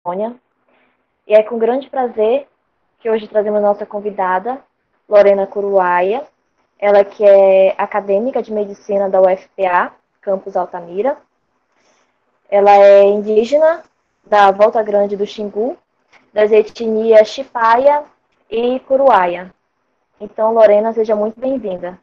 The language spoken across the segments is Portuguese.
Sônia. E é com grande prazer que hoje trazemos nossa convidada, Lorena Curuaia, ela que é acadêmica de medicina da UFPA, campus Altamira. Ela é indígena da Volta Grande do Xingu, das etnias Chipaya e Curuaia. Então, Lorena, seja muito bem-vinda.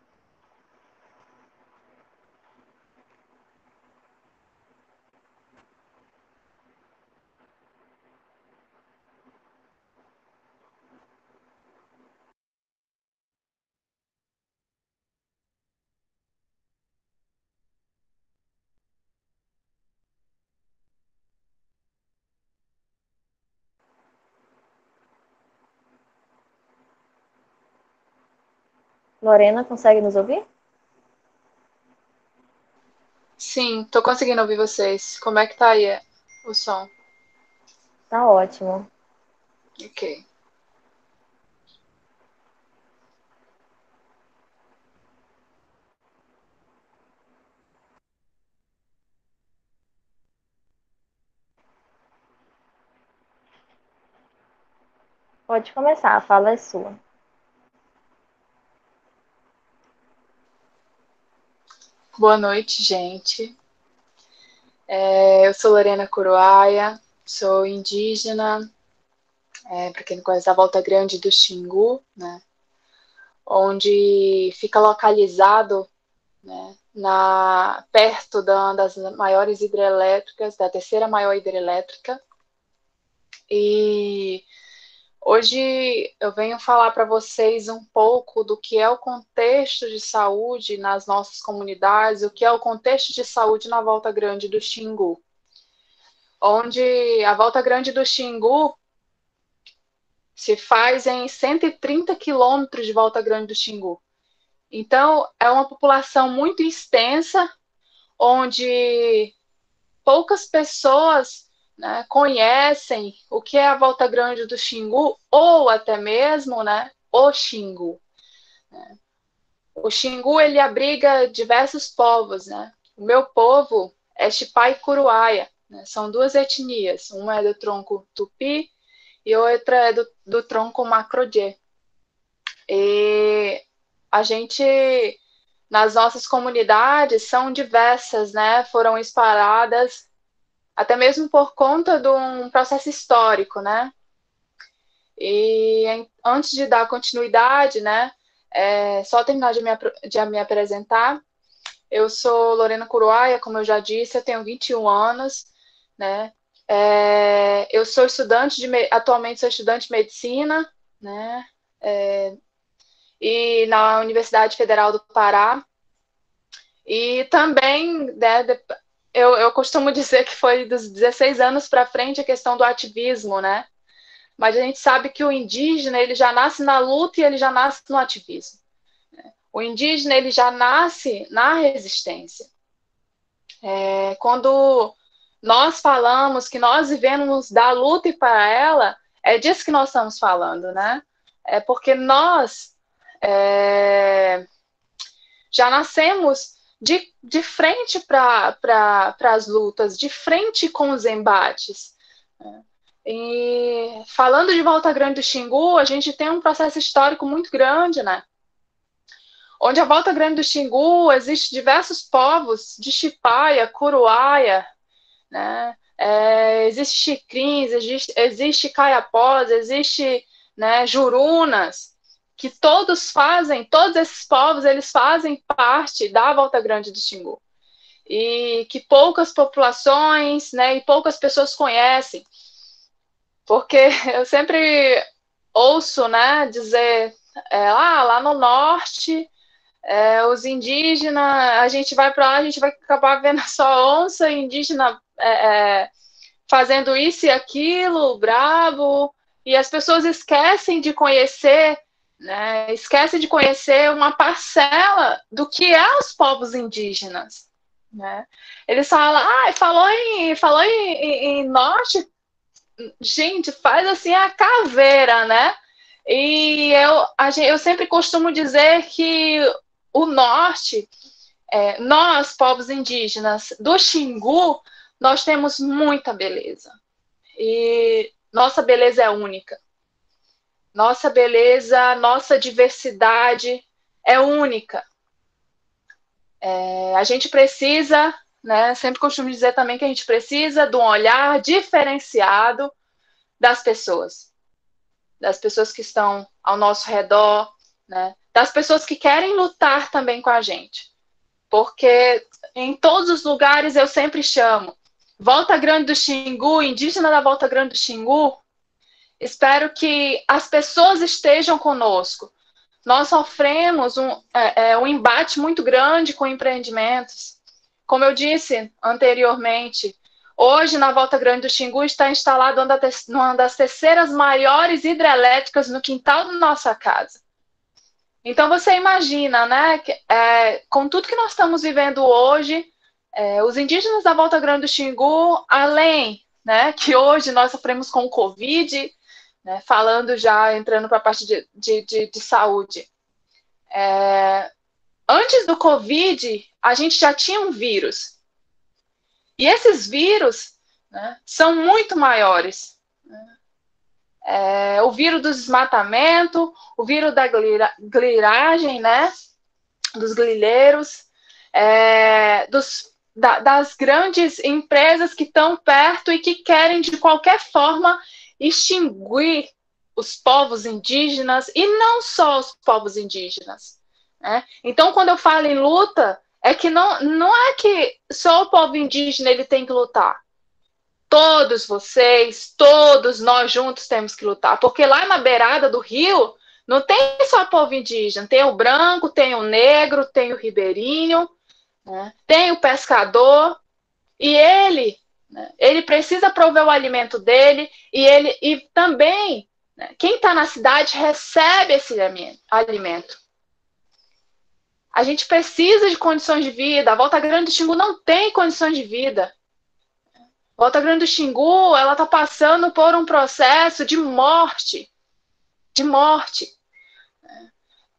Lorena, consegue nos ouvir? Sim, tô conseguindo ouvir vocês. Como é que tá aí o som? Tá ótimo. Ok. Pode começar, a fala é sua. Boa noite, gente. Eu sou Lorena Curuaia, sou indígena, para quem não conhece, a Volta Grande do Xingu, né? Onde fica localizado, né, perto das maiores hidrelétricas, da terceira maior hidrelétrica. E hoje eu venho falar para vocês um pouco do que é o contexto de saúde nas nossas comunidades, o que é o contexto de saúde na Volta Grande do Xingu, onde a Volta Grande do Xingu se faz em 130 quilômetros de Volta Grande do Xingu. Então, é uma população muito extensa, onde poucas pessoas, né, conhecem o que é a Volta Grande do Xingu, ou até mesmo, né, o Xingu. O Xingu, ele abriga diversos povos, né? O meu povo é Shipai Curuaia, né? São duas etnias, uma é do tronco Tupi e outra é do tronco Macrodê. E a gente, nas nossas comunidades, são diversas, né? Foram espalhadas, até mesmo por conta de um processo histórico, né? E antes de dar continuidade, né? Só terminar de me apresentar. Eu sou Lorena Curuaia, como eu já disse, eu tenho 21 anos, né? Eu sou atualmente sou estudante de medicina, né? É, e na Universidade Federal do Pará. E também, né, eu costumo dizer que foi dos 16 anos para frente a questão do ativismo, né? Mas a gente sabe que o indígena, ele já nasce na luta e ele já nasce no ativismo. O indígena, ele já nasce na resistência. Quando nós falamos que nós vivemos da luta e para ela, é disso que nós estamos falando, né? É porque nós já nascemos de frente para as lutas, de frente com os embates. E falando de Volta Grande do Xingu, a gente tem um processo histórico muito grande, né? Onde a Volta Grande do Xingu existe diversos povos de Chipaya, Curuaia, né? Existe Xicrins, existe Caiapós, existe, né, Jurunas, que todos esses povos, eles fazem parte da Volta Grande do Xingu. E que poucas populações, né, e poucas pessoas conhecem. Porque eu sempre ouço, né, dizer, lá no norte, os indígenas, a gente vai para lá, a gente vai acabar vendo só onça indígena fazendo isso e aquilo, bravo, e as pessoas esquecem de conhecer, né, esquecem de conhecer uma parcela do que é os povos indígenas, né? Eles falam, falou em norte, gente, faz assim a caveira, né? E eu sempre costumo dizer que o norte, nós, povos indígenas do Xingu, nós temos muita beleza. E nossa beleza é única. Nossa beleza, nossa diversidade é única. A gente precisa, né, sempre costumo dizer também que a gente precisa de um olhar diferenciado das pessoas que estão ao nosso redor, né, das pessoas que querem lutar também com a gente. Porque em todos os lugares eu sempre chamo Volta Grande do Xingu, indígena da Volta Grande do Xingu, espero que as pessoas estejam conosco. Nós sofremos um embate muito grande com empreendimentos. Como eu disse anteriormente, hoje na Volta Grande do Xingu está instalada uma das terceiras maiores hidrelétricas no quintal da nossa casa. Então você imagina, né, com tudo que nós estamos vivendo hoje, os indígenas da Volta Grande do Xingu, além, né, que hoje nós sofremos com o Covid, né, falando já, entrando para a parte de saúde. Antes do Covid, a gente já tinha um vírus. E esses vírus, né, são muito maiores. O vírus do desmatamento, o vírus da gliragem, né, dos grileiros, das grandes empresas que estão perto e que querem, de qualquer forma, extinguir os povos indígenas, e não só os povos indígenas. Né? Então, quando eu falo em luta, é que não é que só o povo indígena ele tem que lutar. Todos vocês, todos nós juntos temos que lutar, porque lá na beirada do rio não tem só o povo indígena, tem o branco, tem o negro, tem o ribeirinho, né? Tem o pescador, e ele precisa prover o alimento dele, e também, né, quem está na cidade recebe esse alimento. A gente precisa de condições de vida. A Volta Grande do Xingu não tem condições de vida. A Volta Grande do Xingu, ela está passando por um processo de morte. De morte.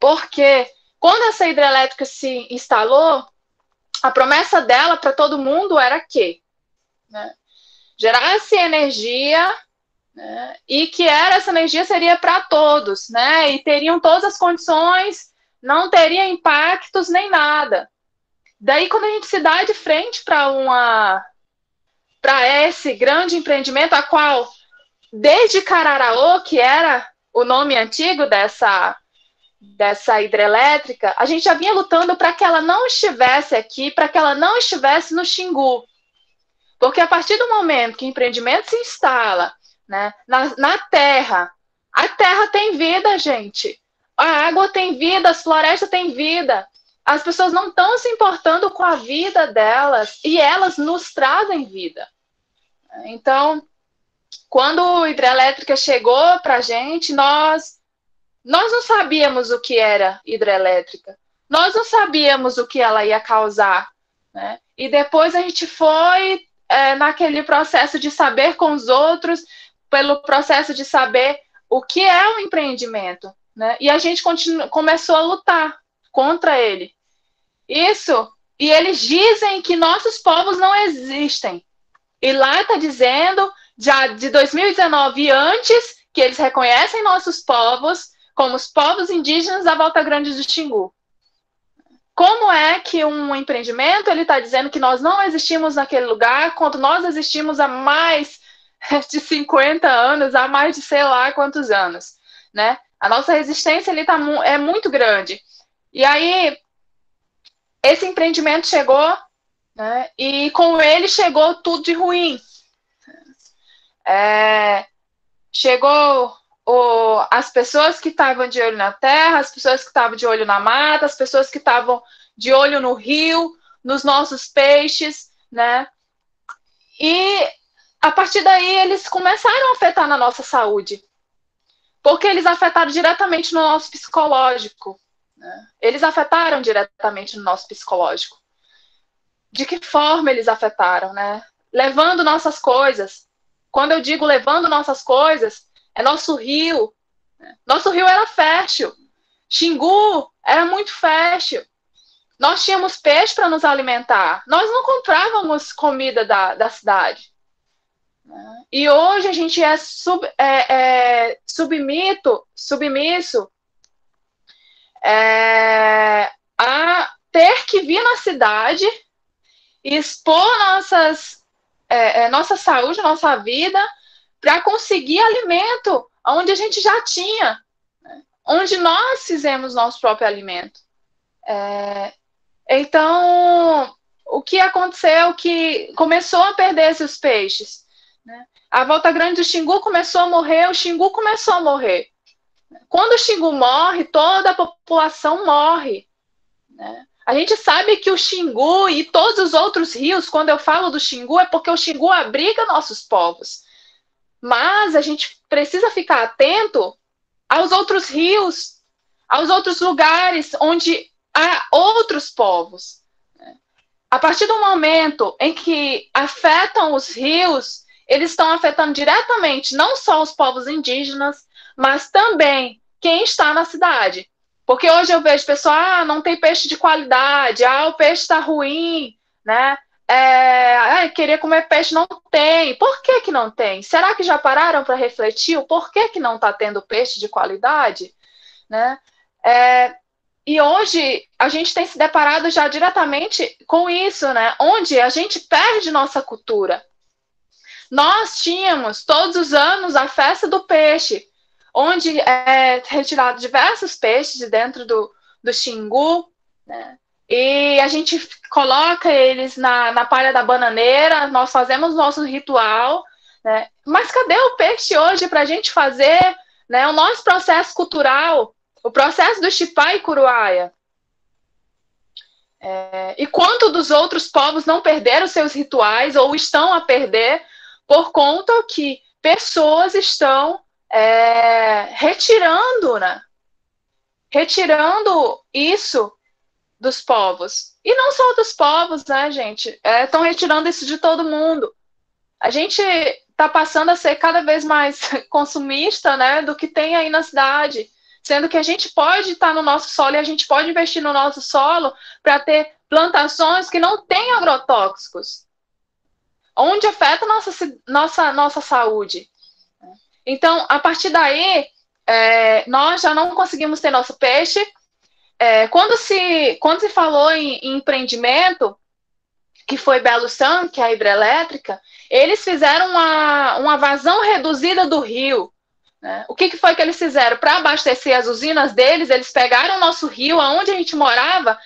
Porque quando essa hidrelétrica se instalou, a promessa dela para todo mundo era que, né, gerasse energia, né, e que essa energia seria para todos, né, e teriam todas as condições, não teria impactos nem nada. Daí, quando a gente se dá de frente para esse grande empreendimento, a qual, desde Cararaô, que era o nome antigo dessa hidrelétrica, a gente já vinha lutando para que ela não estivesse aqui, para que ela não estivesse no Xingu. Porque a partir do momento que o empreendimento se instala, né, na terra, a terra tem vida, gente. A água tem vida, as florestas têm vida. As pessoas não estão se importando com a vida delas, e elas nos trazem vida. Então, quando a hidrelétrica chegou para a gente, nós não sabíamos o que era hidrelétrica. Nós não sabíamos o que ela ia causar. Né? E depois a gente foi naquele processo de saber com os outros, pelo processo de saber o que é um empreendimento. Né? E a gente começou a lutar contra ele. Isso, e eles dizem que nossos povos não existem. E lá está dizendo, já de 2019 e antes, que eles reconhecem nossos povos como os povos indígenas da Volta Grande do Xingu. Como é que um empreendimento ele está dizendo que nós não existimos naquele lugar, quando nós existimos há mais de 50 anos, há mais de sei lá quantos anos, né? A nossa resistência ali é muito grande. E aí, esse empreendimento chegou, né, e com ele chegou tudo de ruim. Chegou as pessoas que estavam de olho na terra, as pessoas que estavam de olho na mata, as pessoas que estavam de olho no rio, nos nossos peixes, né? E a partir daí eles começaram a afetar na nossa saúde, porque eles afetaram diretamente no nosso psicológico. Né? Eles afetaram diretamente no nosso psicológico. De que forma eles afetaram, né? Levando nossas coisas. Quando eu digo levando nossas coisas, é nosso rio. Nosso rio era fértil. Xingu era muito fértil. Nós tínhamos peixe para nos alimentar. Nós não comprávamos comida da cidade. E hoje a gente é submisso a ter que vir na cidade e expor nossa saúde, nossa vida, para conseguir alimento onde a gente já tinha, onde nós fizemos nosso próprio alimento. Então, o que aconteceu que começou a perder esses peixes, né? A Volta Grande do Xingu começou a morrer, o Xingu começou a morrer. Quando o Xingu morre, toda a população morre, né? A gente sabe que o Xingu e todos os outros rios, quando eu falo do Xingu, é porque o Xingu abriga nossos povos. Mas a gente precisa ficar atento aos outros rios, aos outros lugares onde há outros povos. A partir do momento em que afetam os rios, eles estão afetando diretamente não só os povos indígenas, mas também quem está na cidade. Porque hoje eu vejo pessoal, não tem peixe de qualidade, o peixe está ruim, né? Queria comer peixe, não tem. Por que que não tem? Será que já pararam para refletir o porquê que não está tendo peixe de qualidade? Né? E hoje a gente tem se deparado já diretamente com isso, né? Onde a gente perde nossa cultura. Nós tínhamos todos os anos a festa do peixe, onde é retirado diversos peixes de dentro do Xingu, né? E a gente coloca eles na palha da bananeira, nós fazemos nosso ritual, né? Mas cadê o peixe hoje para a gente fazer, né, o nosso processo cultural, o processo do Chipá e Curuaia? E quanto dos outros povos não perderam seus rituais ou estão a perder por conta que pessoas estão retirando, né? Retirando isso dos povos. E não só dos povos, né, gente? Estão retirando isso de todo mundo. A gente está passando a ser cada vez mais consumista, né, do que tem aí na cidade. Sendo que a gente pode estar no nosso solo e a gente pode investir no nosso solo para ter plantações que não têm agrotóxicos, onde afeta nossa saúde. Então, a partir daí, nós já não conseguimos ter nosso peixe. Quando se falou em empreendimento, que foi Belo San, que é a hidrelétrica, eles fizeram uma vazão reduzida do rio. Né? O que foi que eles fizeram? Para abastecer as usinas deles, eles pegaram o nosso rio, aonde a gente morava,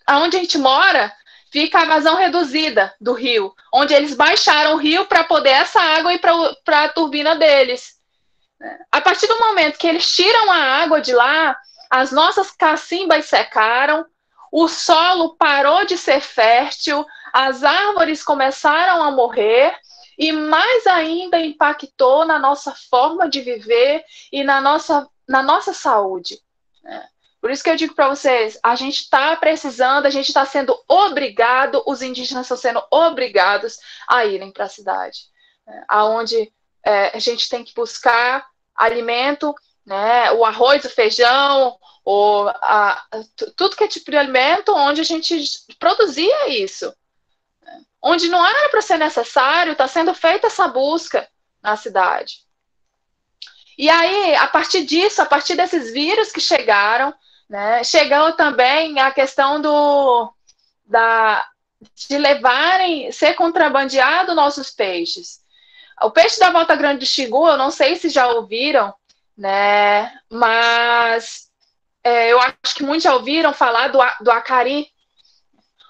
aonde a gente mora, fica a vazão reduzida do rio, onde eles baixaram o rio para poder essa água ir para a turbina deles. A partir do momento que eles tiram a água de lá, as nossas cacimbas secaram, o solo parou de ser fértil, as árvores começaram a morrer e mais ainda impactou na nossa forma de viver e na nossa saúde. Por isso que eu digo para vocês, a gente está precisando, a gente está sendo obrigado, os indígenas estão sendo obrigados a irem para a cidade, aonde a gente tem que buscar alimento, né, o arroz, o feijão, tudo que é tipo de alimento, onde a gente produzia isso. Onde não era para ser necessário, está sendo feita essa busca na cidade. E aí, a partir disso, a partir desses vírus que chegaram, né, chegou também a questão de ser contrabandeado nossos peixes. O peixe da Volta Grande do Xingu, eu não sei se já ouviram, né, mas eu acho que muitos já ouviram falar do acari.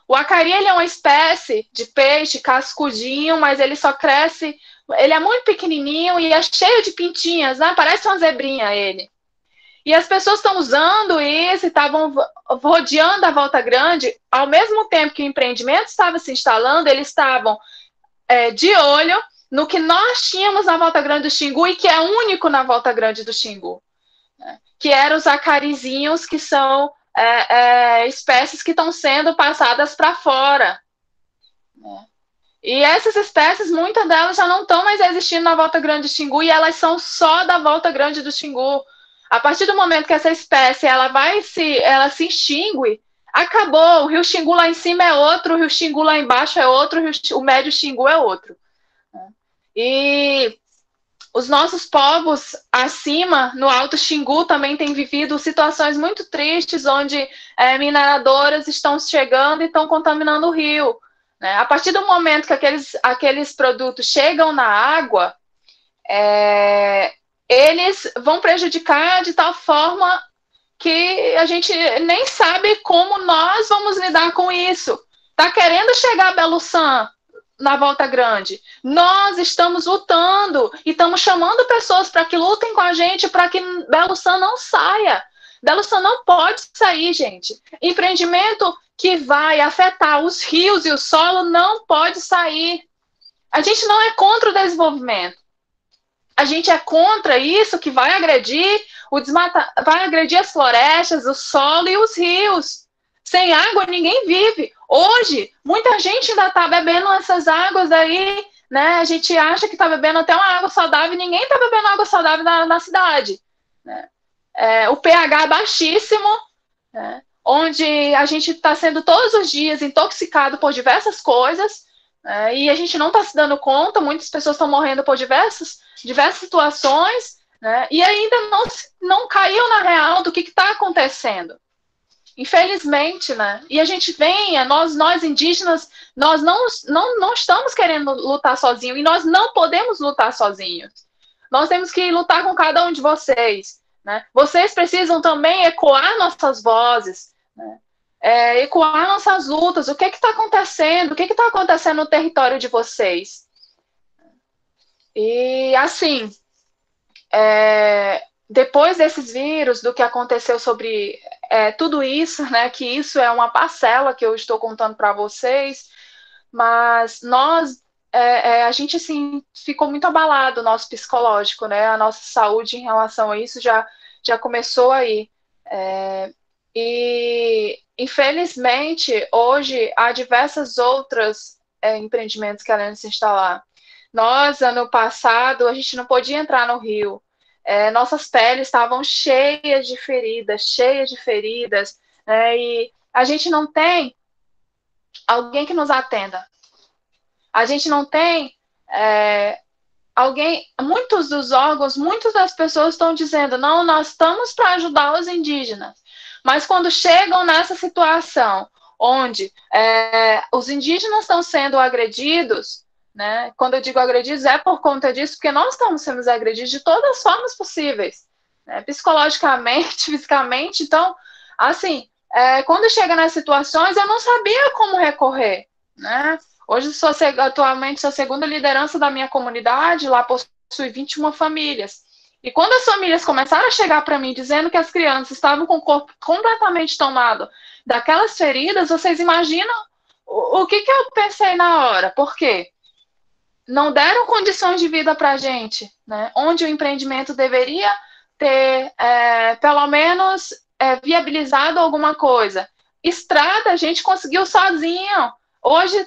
O acari, ele é uma espécie de peixe cascudinho, mas ele só cresce, ele é muito pequenininho e é cheio de pintinhas, né? Parece uma zebrinha ele. E as pessoas estão usando isso e estavam rodeando a Volta Grande, ao mesmo tempo que o empreendimento estava se instalando, eles estavam de olho no que nós tínhamos na Volta Grande do Xingu e que é único na Volta Grande do Xingu, né? Que eram os acarizinhos, que são espécies que estão sendo passadas para fora. E essas espécies, muitas delas já não estão mais existindo na Volta Grande do Xingu e elas são só da Volta Grande do Xingu. A partir do momento que essa espécie ela se extingue, acabou. O rio Xingu lá em cima é outro, o rio Xingu lá embaixo é outro, o médio Xingu é outro. E os nossos povos acima, no Alto Xingu, também têm vivido situações muito tristes, onde mineradoras estão chegando e estão contaminando o rio. Né? A partir do momento que aqueles produtos chegam na água, eles vão prejudicar de tal forma que a gente nem sabe como nós vamos lidar com isso. Está querendo chegar a Belo-San na Volta Grande. Nós estamos lutando e estamos chamando pessoas para que lutem com a gente para que Belo-San não saia. Belo-San não pode sair, gente. Empreendimento que vai afetar os rios e o solo não pode sair. A gente não é contra o desenvolvimento. A gente é contra isso que vai agredir vai agredir as florestas, o solo e os rios. Sem água ninguém vive. Hoje, muita gente ainda está bebendo essas águas aí, né? A gente acha que está bebendo até uma água saudável e ninguém está bebendo água saudável na cidade. Né? O pH é baixíssimo, né? Onde a gente está sendo todos os dias intoxicado por diversas coisas, e a gente não está se dando conta, muitas pessoas estão morrendo por diversas situações, né? E ainda não caiu na real do que está acontecendo. Infelizmente, né? E a gente vem, nós indígenas, nós não estamos querendo lutar sozinhos, e nós não podemos lutar sozinhos. Nós temos que lutar com cada um de vocês, né? Vocês precisam também ecoar nossas vozes, né? Ecoar nossas lutas. O que está acontecendo? O que está acontecendo no território de vocês? E, assim, depois desses vírus, do que aconteceu sobre tudo isso, né, que isso é uma parcela que eu estou contando para vocês, mas a gente, assim, ficou muito abalado, o nosso psicológico, né, a nossa saúde em relação a isso já começou aí. E, infelizmente, hoje há diversas outras empreendimentos querendo se instalar. Nós, ano passado, a gente não podia entrar no rio. Nossas peles estavam cheias de feridas, e a gente não tem alguém que nos atenda. A gente não tem muitos dos órgãos, muitas das pessoas estão dizendo, não, nós estamos para ajudar os indígenas. Mas quando chegam nessa situação, onde os indígenas estão sendo agredidos, né? Quando eu digo agredidos, é por conta disso, porque nós estamos sendo agredidos de todas as formas possíveis, né? Psicologicamente, fisicamente. Então, assim, quando chega nas situações, eu não sabia como recorrer, né? Hoje, atualmente, sou a segunda liderança da minha comunidade, lá possui 21 famílias. E quando as famílias começaram a chegar para mim dizendo que as crianças estavam com o corpo completamente tomado daquelas feridas, vocês imaginam o que eu pensei na hora? Por quê? Não deram condições de vida para a gente, né? Onde o empreendimento deveria ter, pelo menos, viabilizado alguma coisa. Estrada, a gente conseguiu sozinho.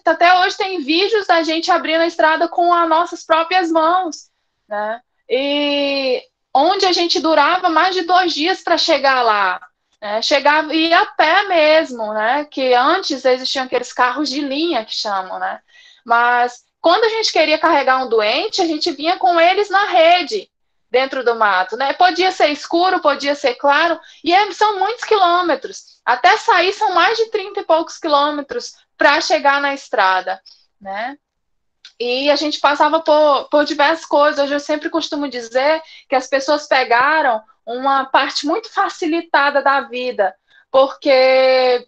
Até hoje tem vídeos da gente abrindo a estrada com as nossas próprias mãos, né? E onde a gente durava mais de 2 dias para chegar lá, né? Chegava e ia a pé mesmo, né? Que antes existiam aqueles carros de linha que chamam, né? Mas quando a gente queria carregar um doente, a gente vinha com eles na rede, dentro do mato, né? Podia ser escuro, podia ser claro, e são muitos quilômetros. Até sair são mais de 30 e poucos quilômetros para chegar na estrada, né? E a gente passava por diversas coisas. Hoje eu sempre costumo dizer que as pessoas pegaram uma parte muito facilitada da vida, porque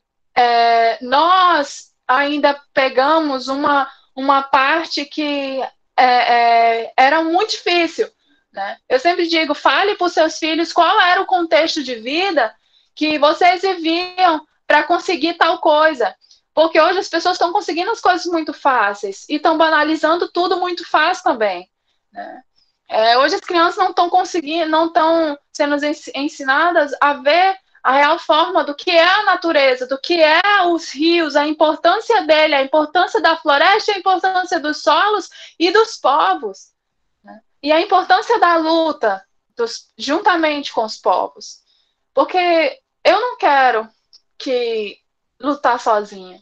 nós ainda pegamos uma parte que era muito difícil, né? Eu sempre digo, fale para os seus filhos qual era o contexto de vida que vocês viviam para conseguir tal coisa. Porque hoje as pessoas estão conseguindo as coisas muito fáceis e estão banalizando tudo muito fácil também, né? Hoje as crianças não estão conseguindo, não estão sendo ensinadas a ver a real forma do que é a natureza, do que é os rios, a importância dele, a importância da floresta, a importância dos solos e dos povos, né? E a importância da luta juntamente com os povos. Porque eu não quero lutar sozinha.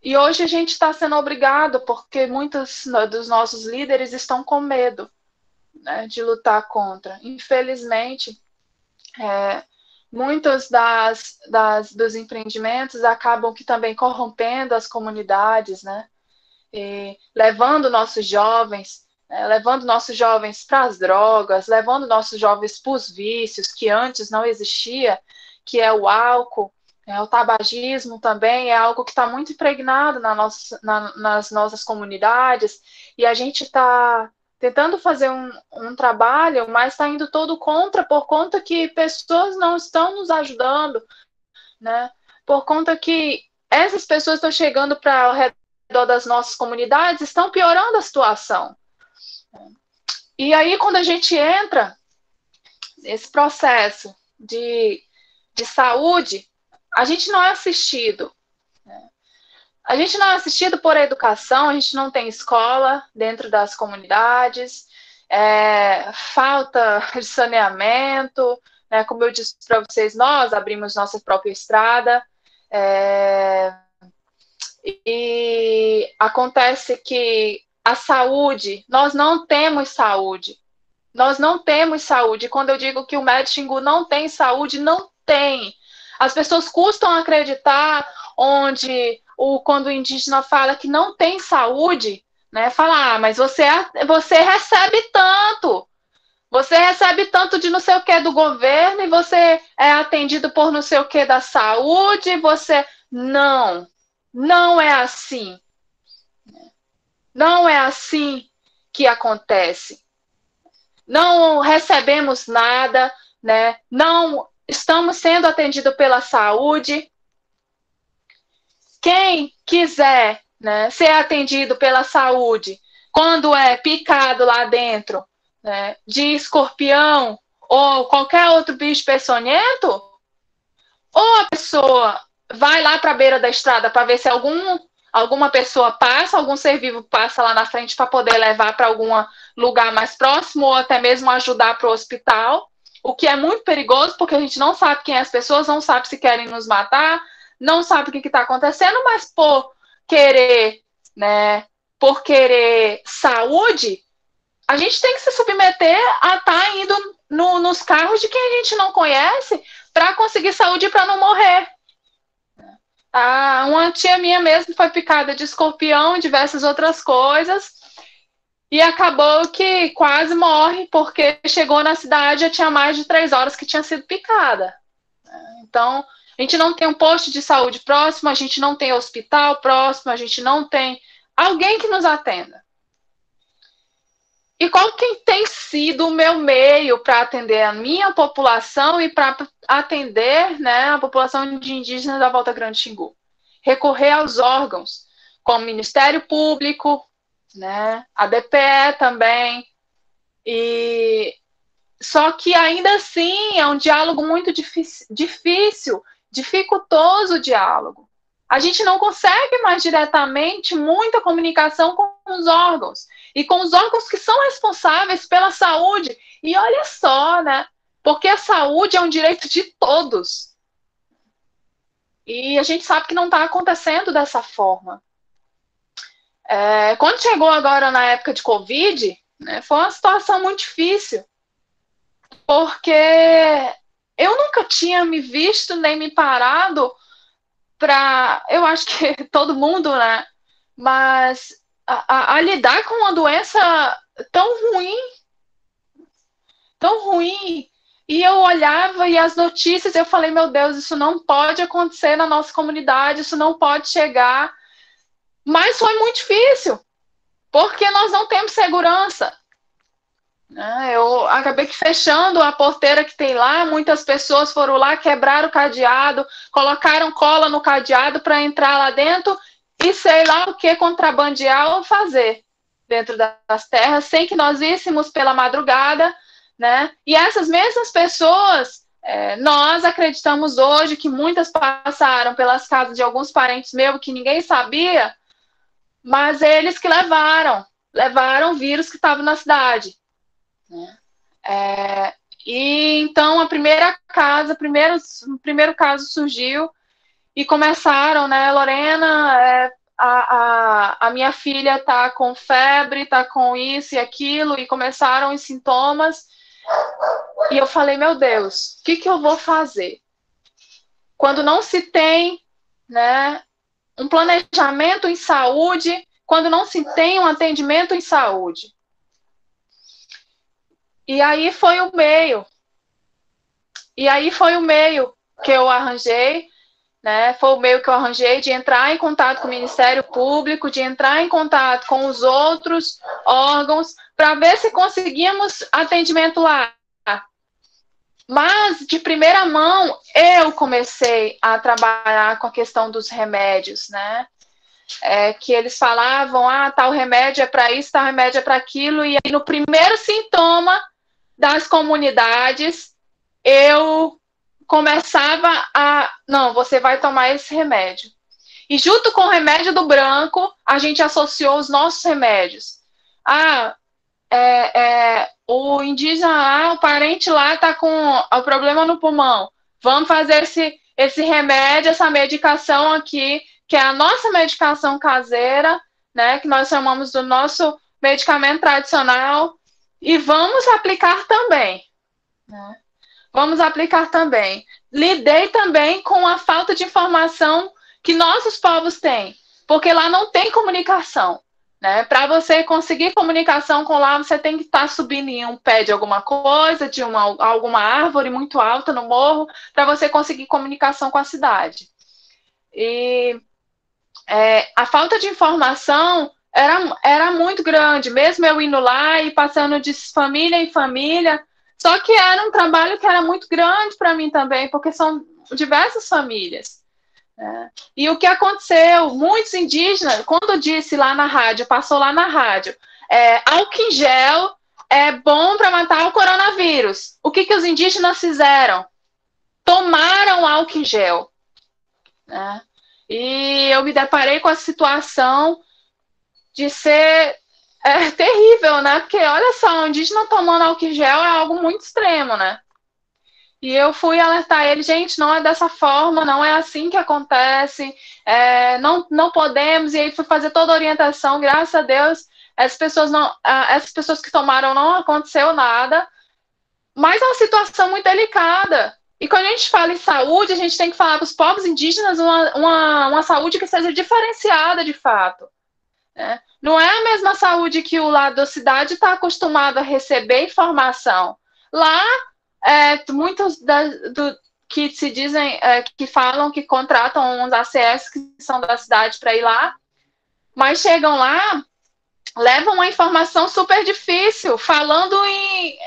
E hoje a gente está sendo obrigado, porque muitos dos nossos líderes estão com medo, né, de lutar contra. Infelizmente, muitos dos empreendimentos acabam que também corrompendo as comunidades, né, e levando nossos jovens para as drogas, levando nossos jovens para os vícios que antes não existia, que é o álcool. O tabagismo também é algo que está muito impregnado nas nossas comunidades, e a gente está tentando fazer um trabalho, mas está indo todo contra, por conta que pessoas não estão nos ajudando, né? Por conta que essas pessoas estão chegando para ao redor das nossas comunidades, estão piorando a situação. E aí, quando a gente entra nesse processo de saúde, a gente não é assistido. A gente não é assistido por educação, a gente não tem escola dentro das comunidades, falta de saneamento, né? Como eu disse para vocês, nós abrimos nossa própria estrada, e acontece que a saúde, nós não temos saúde. Nós não temos saúde. Quando eu digo que o Médio Xingu não tem saúde, não tem. As pessoas custam acreditar quando o indígena fala que não tem saúde, né? Fala, mas você recebe tanto. Você recebe tanto de não sei o que do governo e você é atendido por não sei o que da saúde, Não, não é assim. Não é assim que acontece. Não recebemos nada, né? Não estamos sendo atendidos pela saúde. Quem quiser, né, ser atendido pela saúde, quando é picado lá dentro, né, de escorpião ou qualquer outro bicho peçonhento, ou a pessoa vai lá para a beira da estrada para ver se alguma pessoa passa, algum ser vivo passa lá na frente para poder levar para algum lugar mais próximo ou até mesmo ajudar para o hospital, o que é muito perigoso porque a gente não sabe quem é as pessoas, não sabe se querem nos matar, não sabe o que está acontecendo, mas por querer saúde, a gente tem que se submeter a estar indo nos carros de quem a gente não conhece para conseguir saúde para não morrer. Uma tia minha mesmo foi picada de escorpião e diversas outras coisas e acabou que quase morre porque chegou na cidade já tinha mais de 3 horas que tinha sido picada. Então, a gente não tem um posto de saúde próximo, a gente não tem hospital próximo, a gente não tem alguém que nos atenda. E qual que tem sido o meu meio para atender a minha população e para atender, né, a população de indígenas da Volta Grande Xingu? Recorrer aos órgãos, como o Ministério Público, né, a DPE também. Só que ainda assim é um diálogo muito difícil, dificultoso o diálogo. A gente não consegue mais diretamente muita comunicação com os órgãos. E com os órgãos que são responsáveis pela saúde. E olha só, né? Porque a saúde é um direito de todos. E a gente sabe que não está acontecendo dessa forma. Quando chegou agora na época de Covid, né, foi uma situação muito difícil. Porque eu nunca tinha me visto nem me parado para... Eu acho que todo mundo, né? Mas a lidar com uma doença tão ruim, e eu olhava e as notícias, eu falei, meu Deus, isso não pode acontecer na nossa comunidade, isso não pode chegar, mas foi muito difícil, porque nós não temos segurança. Eu acabei fechando a porteira que tem lá, muitas pessoas foram lá, quebraram o cadeado, colocaram cola no cadeado para entrar lá dentro e sei lá o que contrabandear ou fazer dentro das terras, sem que nós víssemos pela madrugada, né? E essas mesmas pessoas, nós acreditamos hoje que muitas passaram pelas casas de alguns parentes meus que ninguém sabia, mas eles que levaram o vírus que estava na cidade. E então o primeiro caso surgiu e começaram, né, Lorena, a minha filha tá com febre, tá com isso e aquilo, e começaram os sintomas, e eu falei, meu Deus, o que eu vou fazer? Quando não se tem, né, um planejamento em saúde, quando não se tem um atendimento em saúde. E aí foi o meio. E aí foi o meio que eu arranjei, né? Foi o meio que eu arranjei de entrar em contato com o Ministério Público, de entrar em contato com os outros órgãos, para ver se conseguíamos atendimento lá. Mas, de primeira mão, eu comecei a trabalhar com a questão dos remédios, né? Que eles falavam, tal remédio é para isso, tal remédio é para aquilo, e aí no primeiro sintoma das comunidades, eu começava não, você vai tomar esse remédio. E junto com o remédio do branco, a gente associou os nossos remédios. O indígena, o parente lá está com o problema no pulmão. Vamos fazer esse remédio, essa medicação aqui, que é a nossa medicação caseira, né, que nós chamamos do nosso medicamento tradicional, e vamos aplicar também. Né? Vamos aplicar também. Lidei também com a falta de informação que nossos povos têm, porque lá não tem comunicação. Né? Para você conseguir comunicação com lá, você tem que estar subindo em um pé de alguma coisa, de alguma árvore muito alta no morro, para você conseguir comunicação com a cidade. E a falta de informação era muito grande, mesmo eu indo lá e passando de família em família, só que era um trabalho que era muito grande para mim também, porque são diversas famílias. E o que aconteceu? Muitos indígenas, quando disse lá na rádio, passou lá na rádio, álcool em gel é bom para matar o coronavírus. O que os indígenas fizeram? Tomaram álcool em gel. Né? E eu me deparei com a situação de ser terrível, né? Porque olha só, o indígena tomando álcool em gel é algo muito extremo, né? E eu fui alertar ele, gente, não é dessa forma, não é assim que acontece, não podemos, e aí fui fazer toda a orientação, graças a Deus, essas pessoas que tomaram não aconteceu nada, mas é uma situação muito delicada. E quando a gente fala em saúde, a gente tem que falar para os povos indígenas uma saúde que seja diferenciada de fato. Né? Não é a mesma saúde que o lado da cidade está acostumado a receber informação. Lá, muitos que se dizem, que falam que contratam uns ACS que são da cidade para ir lá, mas chegam lá, levam uma informação super difícil, falando em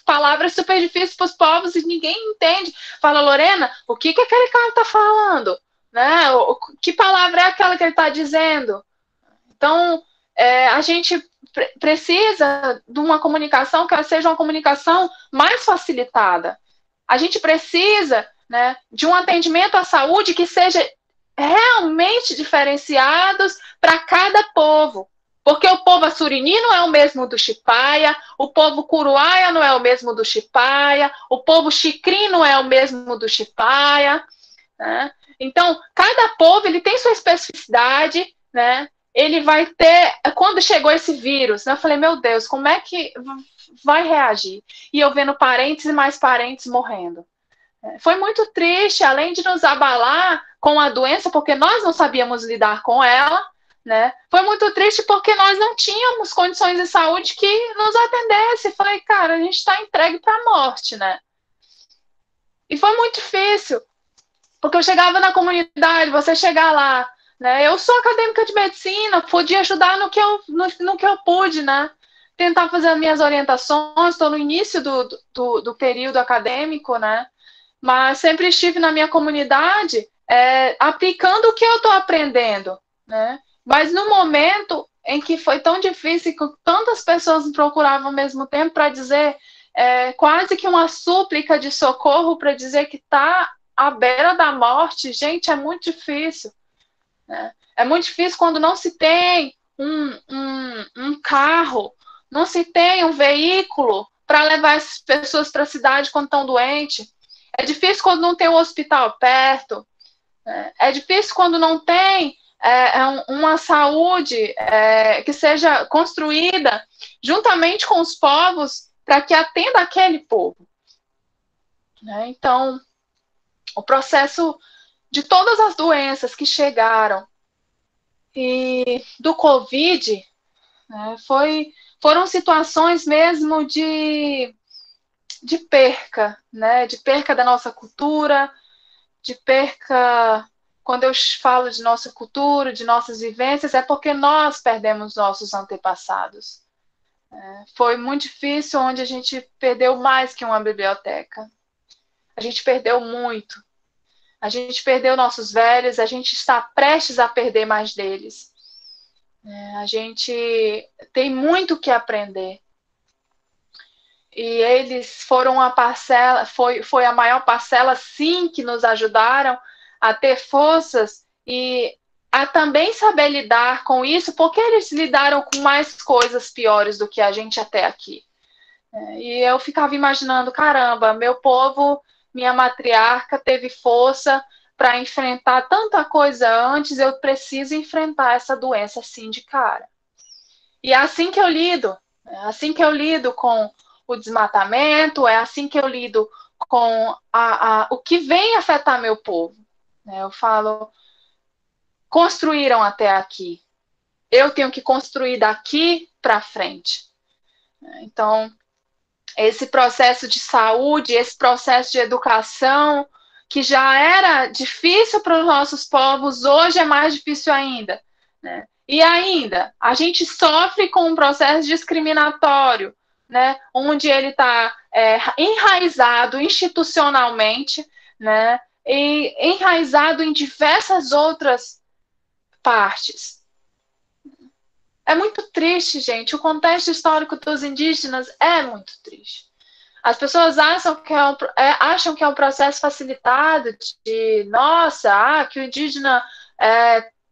palavras super difíceis para os povos e ninguém entende. Fala, Lorena, o que aquele cara está falando? Né? Que palavra é aquela que ele está dizendo? Então, a gente precisa de uma comunicação que ela seja uma comunicação mais facilitada. A gente precisa, né, de um atendimento à saúde que seja realmente diferenciados para cada povo. Porque o povo assurini não é o mesmo do Xipaia, o povo Curuaia não é o mesmo do Xipaia, o povo Xicrim não é o mesmo do Xipaia. Né? Então, cada povo ele tem sua especificidade, né? Ele vai ter... Quando chegou esse vírus, né, eu falei, meu Deus, como é que vai reagir? E eu vendo parentes e mais parentes morrendo. Foi muito triste, além de nos abalar com a doença, porque nós não sabíamos lidar com ela, né? Foi muito triste porque nós não tínhamos condições de saúde que nos atendesse. Falei, cara, a gente está entregue para a morte, né? E foi muito difícil, porque eu chegava na comunidade, você chegar lá, né? Eu sou acadêmica de medicina, podia ajudar no que eu pude, né? Tentar fazer as minhas orientações, estou no início do período acadêmico, né? Mas sempre estive na minha comunidade aplicando o que eu estou aprendendo, né? Mas no momento em que foi tão difícil, que tantas pessoas me procuravam ao mesmo tempo para dizer, quase que uma súplica de socorro para dizer que está à beira da morte, gente, é muito difícil. Né? É muito difícil quando não se tem um carro, não se tem um veículo para levar essas pessoas para a cidade quando estão doentes. É difícil quando não tem um hospital perto. É difícil quando não tem uma saúde que seja construída juntamente com os povos para que atenda aquele povo. Né? Então, o processo de todas as doenças que chegaram e do Covid, né, foram situações mesmo de perca, né, de perca da nossa cultura, de perca. Quando eu falo de nossa cultura, de nossas vivências, é porque nós perdemos nossos antepassados. Foi muito difícil, onde a gente perdeu mais que uma biblioteca. A gente perdeu muito. A gente perdeu nossos velhos, a gente está prestes a perder mais deles. A gente tem muito que aprender. E eles foram a parcela, foi a maior parcela, sim, que nos ajudaram a ter forças e a também saber lidar com isso, porque eles lidaram com mais coisas piores do que a gente até aqui. E eu ficava imaginando, caramba, meu povo, minha matriarca teve força para enfrentar tanta coisa antes, eu preciso enfrentar essa doença assim de cara. E é assim que eu lido. É assim que eu lido com o desmatamento, é assim que eu lido com o que vem afetar meu povo. Eu falo, construíram até aqui. Eu tenho que construir daqui para frente. Então, esse processo de saúde, esse processo de educação, que já era difícil para os nossos povos, hoje é mais difícil ainda. Né? E ainda, a gente sofre com um processo discriminatório, né? Onde ele está enraizado institucionalmente, né? E enraizado em diversas outras partes. É muito triste, gente. O contexto histórico dos indígenas é muito triste. As pessoas acham que é um processo facilitado de, nossa, que o indígena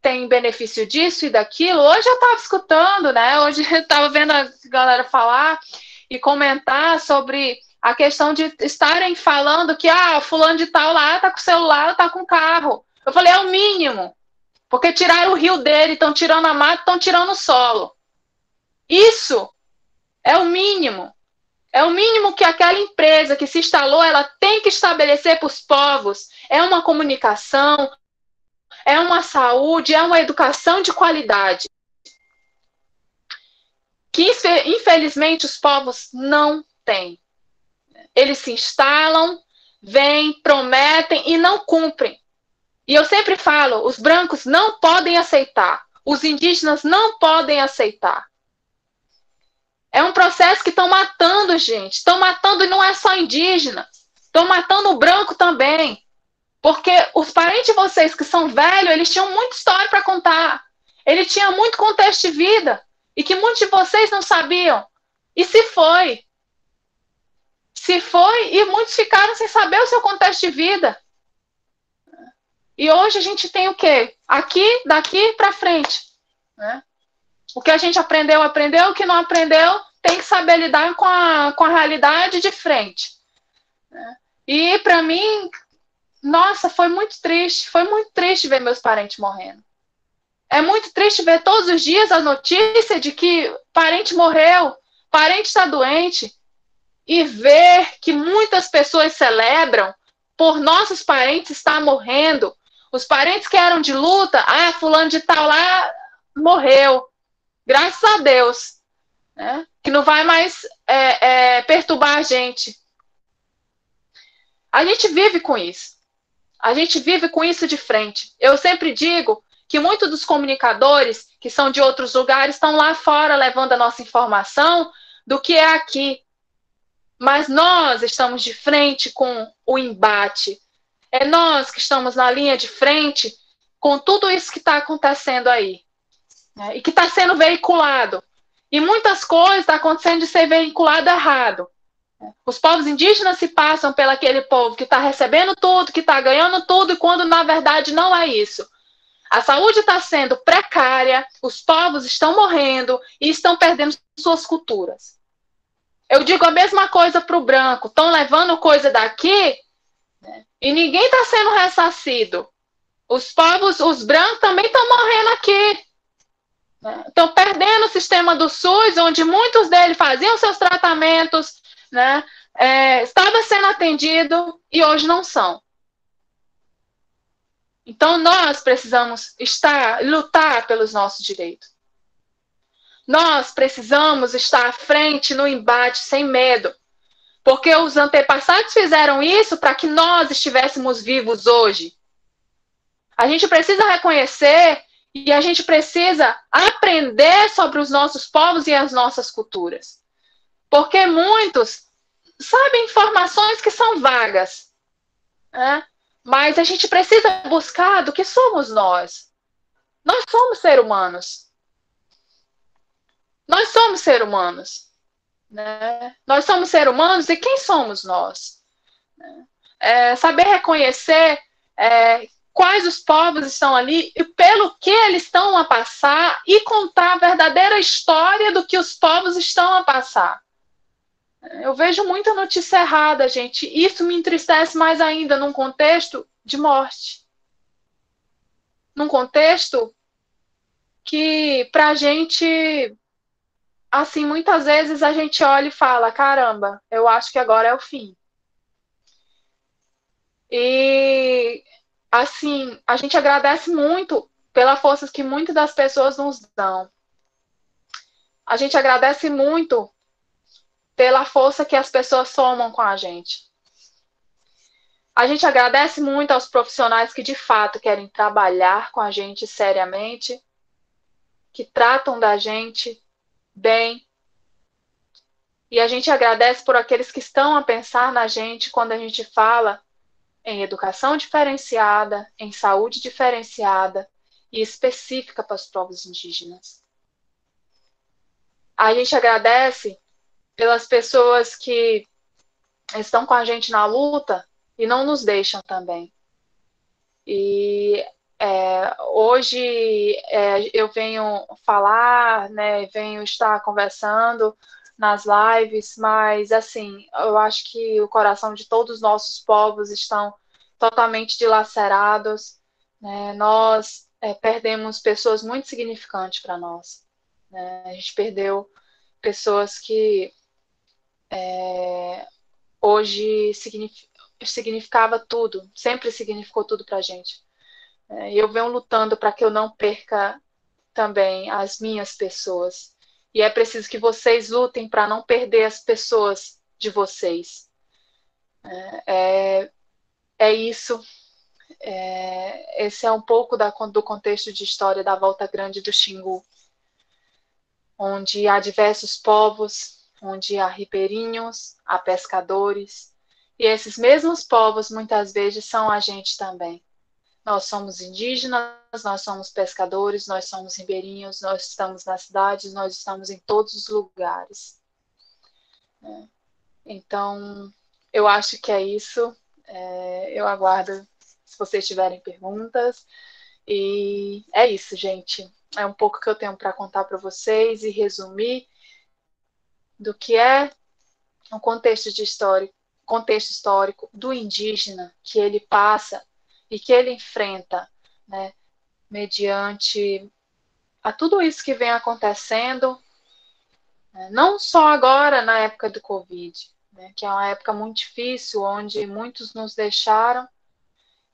tem benefício disso e daquilo. Hoje eu estava escutando, né? Hoje eu estava vendo a galera falar e comentar sobre a questão de estarem falando que fulano de tal lá tá com celular, tá com carro. Eu falei, é o mínimo. Porque tiraram o rio dele, estão tirando a mata, estão tirando o solo. Isso é o mínimo. É o mínimo que aquela empresa que se instalou, ela tem que estabelecer para os povos. É uma comunicação, é uma saúde, é uma educação de qualidade. Que, infelizmente, os povos não têm. Eles se instalam, vêm, prometem e não cumprem. E eu sempre falo, os brancos não podem aceitar. Os indígenas não podem aceitar. É um processo que estão matando, gente. Estão matando, e não é só indígena. Estão matando o branco também. Porque os parentes de vocês que são velhos, eles tinham muita história para contar. Ele tinha muito contexto de vida. E que muitos de vocês não sabiam. E se foi. Se foi, e muitos ficaram sem saber o seu contexto de vida. E hoje a gente tem o quê? Aqui, daqui para frente. Né? O que a gente aprendeu, o que não aprendeu, tem que saber lidar com a realidade de frente. Né? E para mim, nossa, foi muito triste ver meus parentes morrendo. É muito triste ver todos os dias a notícia de que parente morreu, parente está doente, e ver que muitas pessoas celebram por nossos parentes estar morrendo. Os parentes que eram de luta, fulano de tal lá morreu. Graças a Deus. Né? Que não vai mais perturbar a gente. A gente vive com isso. A gente vive com isso de frente. Eu sempre digo que muitos dos comunicadores que são de outros lugares estão lá fora levando a nossa informação do que é aqui. Mas nós estamos de frente com o embate. É nós que estamos na linha de frente com tudo isso que está acontecendo aí. Né? E que está sendo veiculado. E muitas coisas estão acontecendo de ser veiculado errado. Os povos indígenas se passam pelo aquele povo que está recebendo tudo, que está ganhando tudo, e quando na verdade não é isso. A saúde está sendo precária, os povos estão morrendo e estão perdendo suas culturas. Eu digo a mesma coisa para o branco. Estão levando coisa daqui, né? E ninguém está sendo ressarcido. Os povos, os brancos também estão morrendo aqui. Estão perdendo o sistema do SUS, onde muitos deles faziam seus tratamentos, né? Estava sendo atendido e hoje não são. Então, nós precisamos lutar pelos nossos direitos. Nós precisamos estar à frente no embate sem medo. Porque os antepassados fizeram isso para que nós estivéssemos vivos hoje. A gente precisa reconhecer e a gente precisa aprender sobre os nossos povos e as nossas culturas. Porque muitos sabem informações que são vagas, né? Mas a gente precisa buscar do que somos nós. Nós somos seres humanos. Nós somos seres humanos. Né? Nós somos seres humanos e quem somos nós? Saber reconhecer quais os povos estão ali e pelo que eles estão a passar e contar a verdadeira história do que os povos estão a passar. Eu vejo muita notícia errada, gente. Isso me entristece mais ainda num contexto de morte. Num contexto que, pra gente, assim, muitas vezes a gente olha e fala, caramba, eu acho que agora é o fim. E, assim, a gente agradece muito pela força que muitas das pessoas nos dão. A gente agradece muito pela força que as pessoas somam com a gente. A gente agradece muito aos profissionais que de fato querem trabalhar com a gente seriamente, que tratam da gente bem. E a gente agradece por aqueles que estão a pensar na gente quando a gente fala em educação diferenciada, em saúde diferenciada e específica para os povos indígenas. A gente agradece pelas pessoas que estão com a gente na luta e não nos deixam também. E hoje eu venho falar, né, venho estar conversando nas lives, mas assim, eu acho que o coração de todos os nossos povos estão totalmente dilacerados, né? Nós perdemos pessoas muito significantes para nós, né? A gente perdeu pessoas que hoje significava tudo, sempre significou tudo para a gente. E eu venho lutando para que eu não perca também as minhas pessoas. E é preciso que vocês lutem para não perder as pessoas de vocês. É isso. Esse é um pouco do contexto de história da Volta Grande do Xingu, onde há diversos povos, onde há ribeirinhos, há pescadores, e esses mesmos povos muitas vezes são a gente também. Nós somos indígenas, nós somos pescadores, nós somos ribeirinhos, nós estamos nas cidades, nós estamos em todos os lugares. Então, eu acho que é isso. Eu aguardo se vocês tiverem perguntas. E é isso, gente. É um pouco que eu tenho para contar para vocês e resumir do que é um contexto histórico do indígena que ele passa e que ele enfrenta, né, mediante a tudo isso que vem acontecendo, né, não só agora na época do Covid, né, que é uma época muito difícil, onde muitos nos deixaram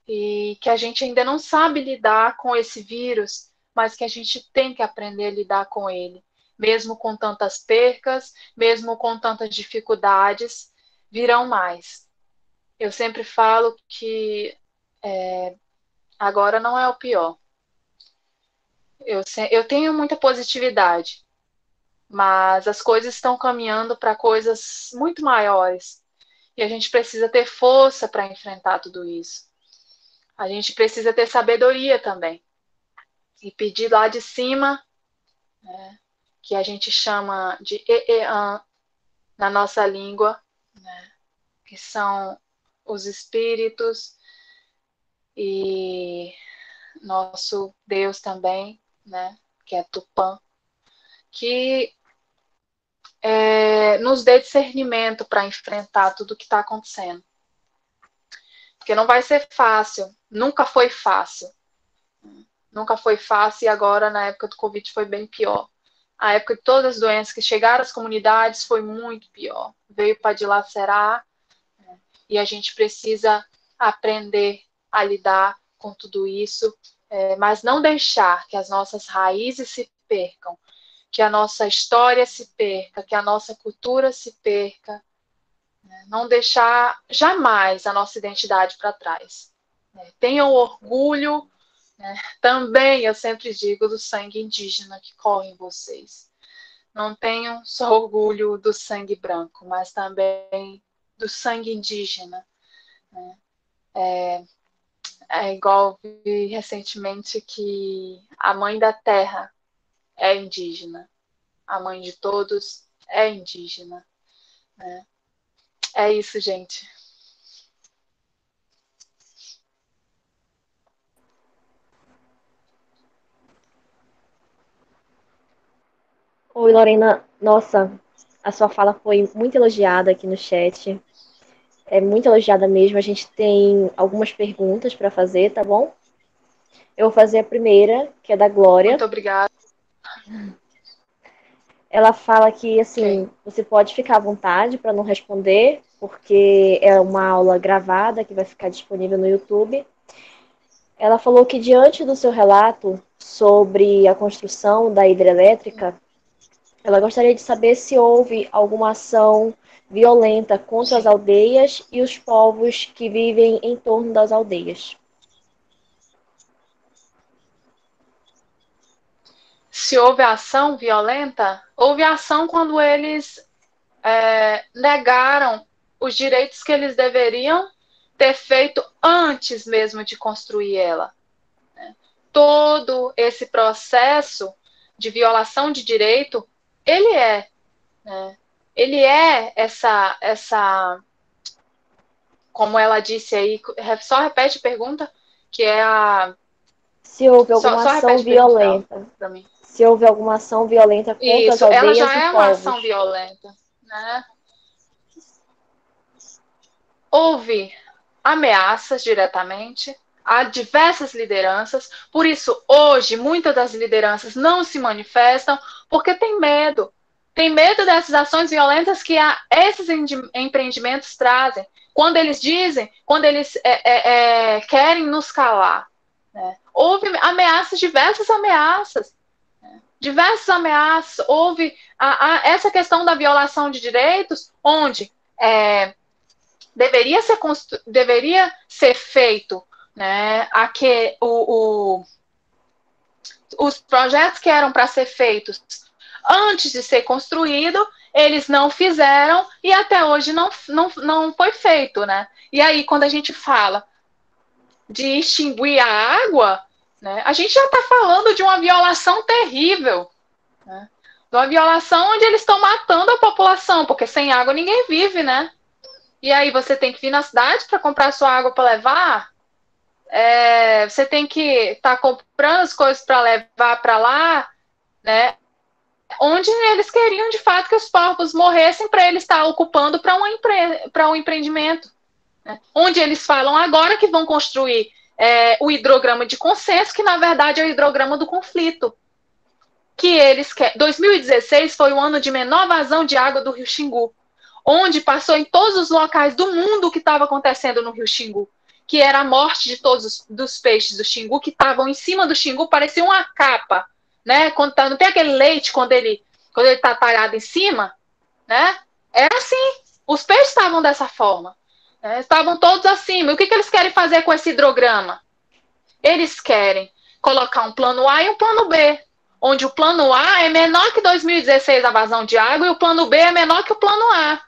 e que a gente ainda não sabe lidar com esse vírus, mas que a gente tem que aprender a lidar com ele, mesmo com tantas percas, mesmo com tantas dificuldades, virão mais. Eu sempre falo que agora não é o pior. Eu tenho muita positividade, mas as coisas estão caminhando para coisas muito maiores. E a gente precisa ter força para enfrentar tudo isso. A gente precisa ter sabedoria também. E pedir lá de cima, né, que a gente chama de Eean na nossa língua, né, que são os espíritos e nosso Deus também, né, que é Tupã, que nos dê discernimento para enfrentar tudo o que está acontecendo. Porque não vai ser fácil, nunca foi fácil. nunca foi fácil, e agora, na época do Covid, foi bem pior. A época de todas as doenças que chegaram às comunidades foi muito pior. Veio para dilacerar, e a gente precisa aprender a lidar com tudo isso, mas não deixar que as nossas raízes se percam, que a nossa história se perca, que a nossa cultura se perca, não deixar jamais a nossa identidade para trás. Tenham orgulho, também, eu sempre digo, do sangue indígena que corre em vocês. Não tenham só orgulho do sangue branco, mas também do sangue indígena. É igual vi recentemente que a mãe da terra é indígena, a mãe de todos é indígena. É isso, gente. Oi, Lorena. Nossa, a sua fala foi muito elogiada aqui no chat. É muito elogiada mesmo. A gente tem algumas perguntas para fazer, tá bom? Eu vou fazer a primeira, que é da Glória. Muito obrigada. Ela fala que, Ok. assim, você pode ficar à vontade para não responder, porque é uma aula gravada que vai ficar disponível no YouTube. Ela falou que, diante do seu relato sobre a construção da hidrelétrica, ela gostaria de saber se houve alguma ação violenta contra as Sim. aldeias e os povos que vivem em torno das aldeias. Se houve ação violenta, houve ação quando eles negaram os direitos que eles deveriam ter feito antes mesmo de construir ela. Todo esse processo de violação de direito, ele é, né? Ele é essa, como ela disse aí, só repete a pergunta, que é a... Se houve alguma Só ação repete a pergunta dela violenta. para mim. Se houve alguma ação violenta contra as Isso, ela aldeias já e é uma ação povos. violenta, né? Houve ameaças diretamente a diversas lideranças, por isso hoje muitas das lideranças não se manifestam porque tem medo. Tem medo dessas ações violentas que esses empreendimentos trazem. Quando eles dizem, quando eles querem nos calar. Né? Houve ameaças, diversas ameaças. Diversas ameaças. Houve essa questão da violação de direitos, onde deveria ser feito, né, os projetos que eram para ser feitos antes de ser construído, eles não fizeram e até hoje não foi feito, né? E aí, quando a gente fala de extinguir a água, né, a gente já está falando de uma violação terrível, né? De uma violação onde eles estão matando a população, porque sem água ninguém vive, né? E aí você tem que vir na cidade para comprar sua água para levar. Você tem que estar comprando as coisas para levar para lá, né? Onde eles queriam de fato que os povos morressem para eles estar ocupando para um empreendimento. Né? Onde eles falam agora que vão construir o hidrograma de consenso, que na verdade é o hidrograma do conflito. Que eles querem. 2016 foi o ano de menor vazão de água do Rio Xingu, onde passou em todos os locais do mundo o que estava acontecendo no Rio Xingu, que era a morte de todos dos peixes do Xingu, que estavam em cima do Xingu, parecia uma capa, né? Quando não tem aquele leite quando ele está talhado em cima, né? Era assim, os peixes estavam dessa forma, né? Estavam todos acima. E o que eles querem fazer com esse hidrograma? Eles querem colocar um plano A e um plano B, onde o plano A é menor que 2016 a vazão de água e o plano B é menor que o plano A.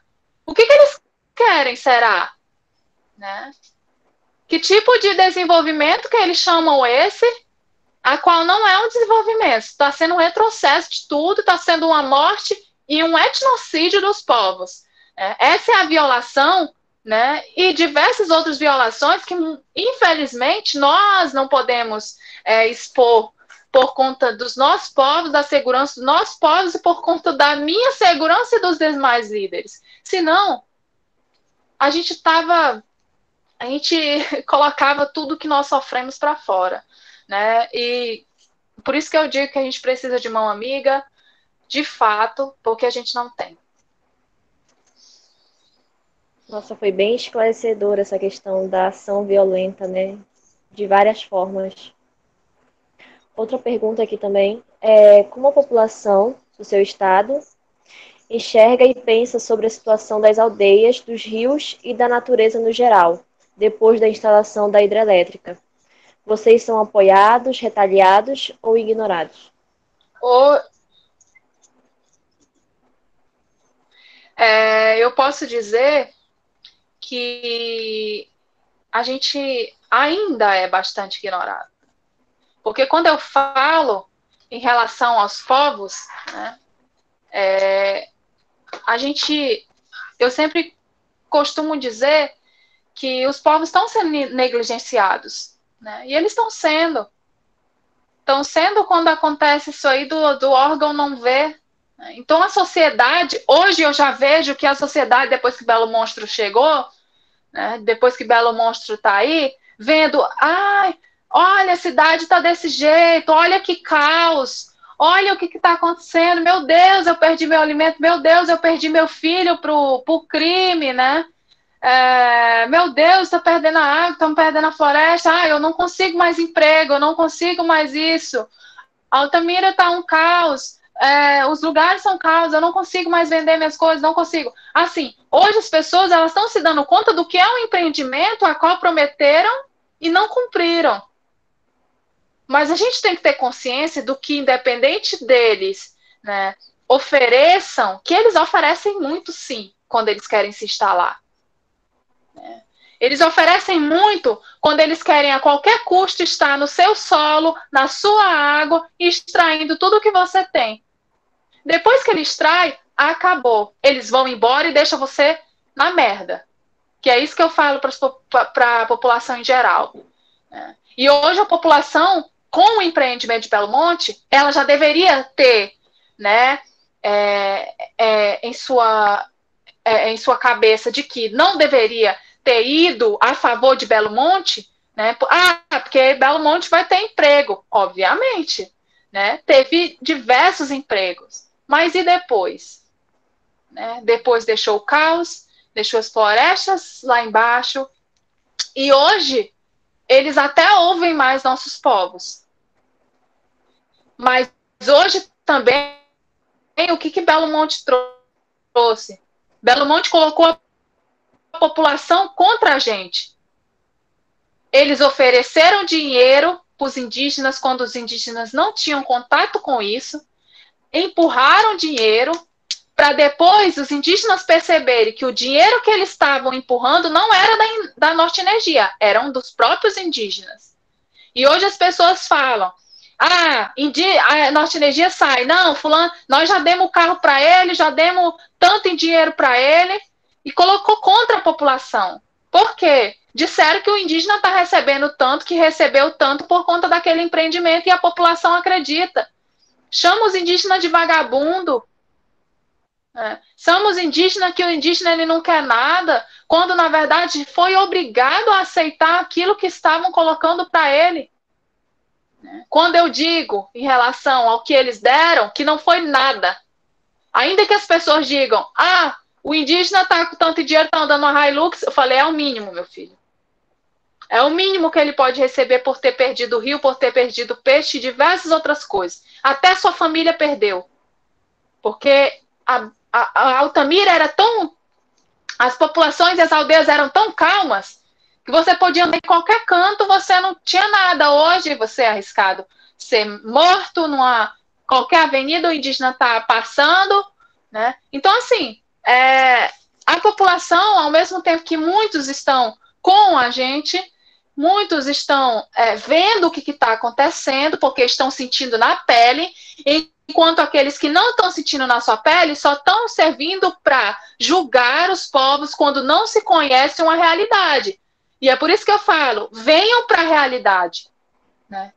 O que eles querem, será? Né? Que tipo de desenvolvimento que eles chamam esse, a qual não é um desenvolvimento? Está sendo um retrocesso de tudo, está sendo uma morte e um etnocídio dos povos. Essa é a violação, né? E diversas outras violações que, infelizmente, nós não podemos expor por conta dos nossos povos, da segurança dos nossos povos e por conta da minha segurança e dos demais líderes. Senão, a gente colocava tudo que nós sofremos para fora. né? E por isso que eu digo que a gente precisa de mão amiga, de fato, porque a gente não tem. Nossa, foi bem esclarecedora essa questão da ação violenta, né? De várias formas. Outra pergunta aqui também é como a população do seu estado enxerga e pensa sobre a situação das aldeias, dos rios e da natureza no geral, depois da instalação da hidrelétrica. Vocês são apoiados, retaliados ou ignorados? Eu posso dizer que a gente ainda é bastante ignorado. Porque quando eu falo em relação aos povos, né, eu sempre costumo dizer que os povos estão sendo negligenciados, né, e eles estão sendo quando acontece isso aí do órgão não ver. Então a sociedade, hoje eu já vejo que a sociedade, depois que Belo Monstro chegou, né, depois que Belo Monstro está aí, vendo, olha, a cidade está desse jeito, olha que caos, olha o que está acontecendo, meu Deus, eu perdi meu alimento, meu Deus, eu perdi meu filho pro crime, né? Meu Deus, estou perdendo a água, estamos perdendo a floresta, eu não consigo mais emprego, eu não consigo mais isso. Altamira está um caos, os lugares são caos, eu não consigo mais vender minhas coisas, não consigo. Assim, hoje as pessoas elas estão se dando conta do que é um empreendimento a qual prometeram e não cumpriram. Mas a gente tem que ter consciência do que, independente deles, né, ofereçam, que eles oferecem muito sim, quando eles querem se instalar. Eles oferecem muito quando eles querem a qualquer custo estar no seu solo, na sua água, extraindo tudo que você tem. Depois que ele extrai, acabou. Eles vão embora e deixam você na merda. Que é isso que eu falo para a população em geral. E hoje a população, com o empreendimento de Belo Monte, ela já deveria ter, né, em sua cabeça de que não deveria ter ido a favor de Belo Monte, né? Porque Belo Monte vai ter emprego, obviamente, né? Teve diversos empregos, mas e depois? Né? Depois deixou o caos, deixou as florestas lá embaixo, e hoje eles até ouvem mais nossos povos. Mas hoje também, o que Belo Monte trouxe? Belo Monte colocou a população contra a gente. Eles ofereceram dinheiro para os indígenas quando os indígenas não tinham contato com isso, empurraram dinheiro para depois os indígenas perceberem que o dinheiro que eles estavam empurrando não era da Norte Energia, eram dos próprios indígenas. E hoje as pessoas falam, a Norte Energia sai, não, fulano, nós já demos o carro para ele, já demos tanto em dinheiro para ele, e colocou contra a população. Por quê? Disseram que o indígena está recebendo tanto, que recebeu tanto por conta daquele empreendimento, e a população acredita. Chama os indígenas de vagabundo. Somos indígenas, que o indígena ele não quer nada, quando na verdade foi obrigado a aceitar aquilo que estavam colocando para ele. Quando eu digo em relação ao que eles deram, que não foi nada. Ainda que as pessoas digam, o indígena está com tanto dinheiro, está andando uma Hilux, eu falei, é o mínimo, meu filho. É o mínimo que ele pode receber por ter perdido o rio, por ter perdido o peixe e diversas outras coisas. Até sua família perdeu. Porque a Altamira era tão... As populações e as aldeias eram tão calmas que você podia andar em qualquer canto, você não tinha nada. Hoje você é arriscado ser morto numa qualquer avenida, o indígena está passando, né? Então, assim, a população, ao mesmo tempo que muitos estão com a gente, muitos estão vendo o que está acontecendo, porque estão sentindo na pele, enquanto aqueles que não estão sentindo na sua pele só estão servindo para julgar os povos quando não se conhece uma realidade. E é por isso que eu falo, venham para a realidade. Né?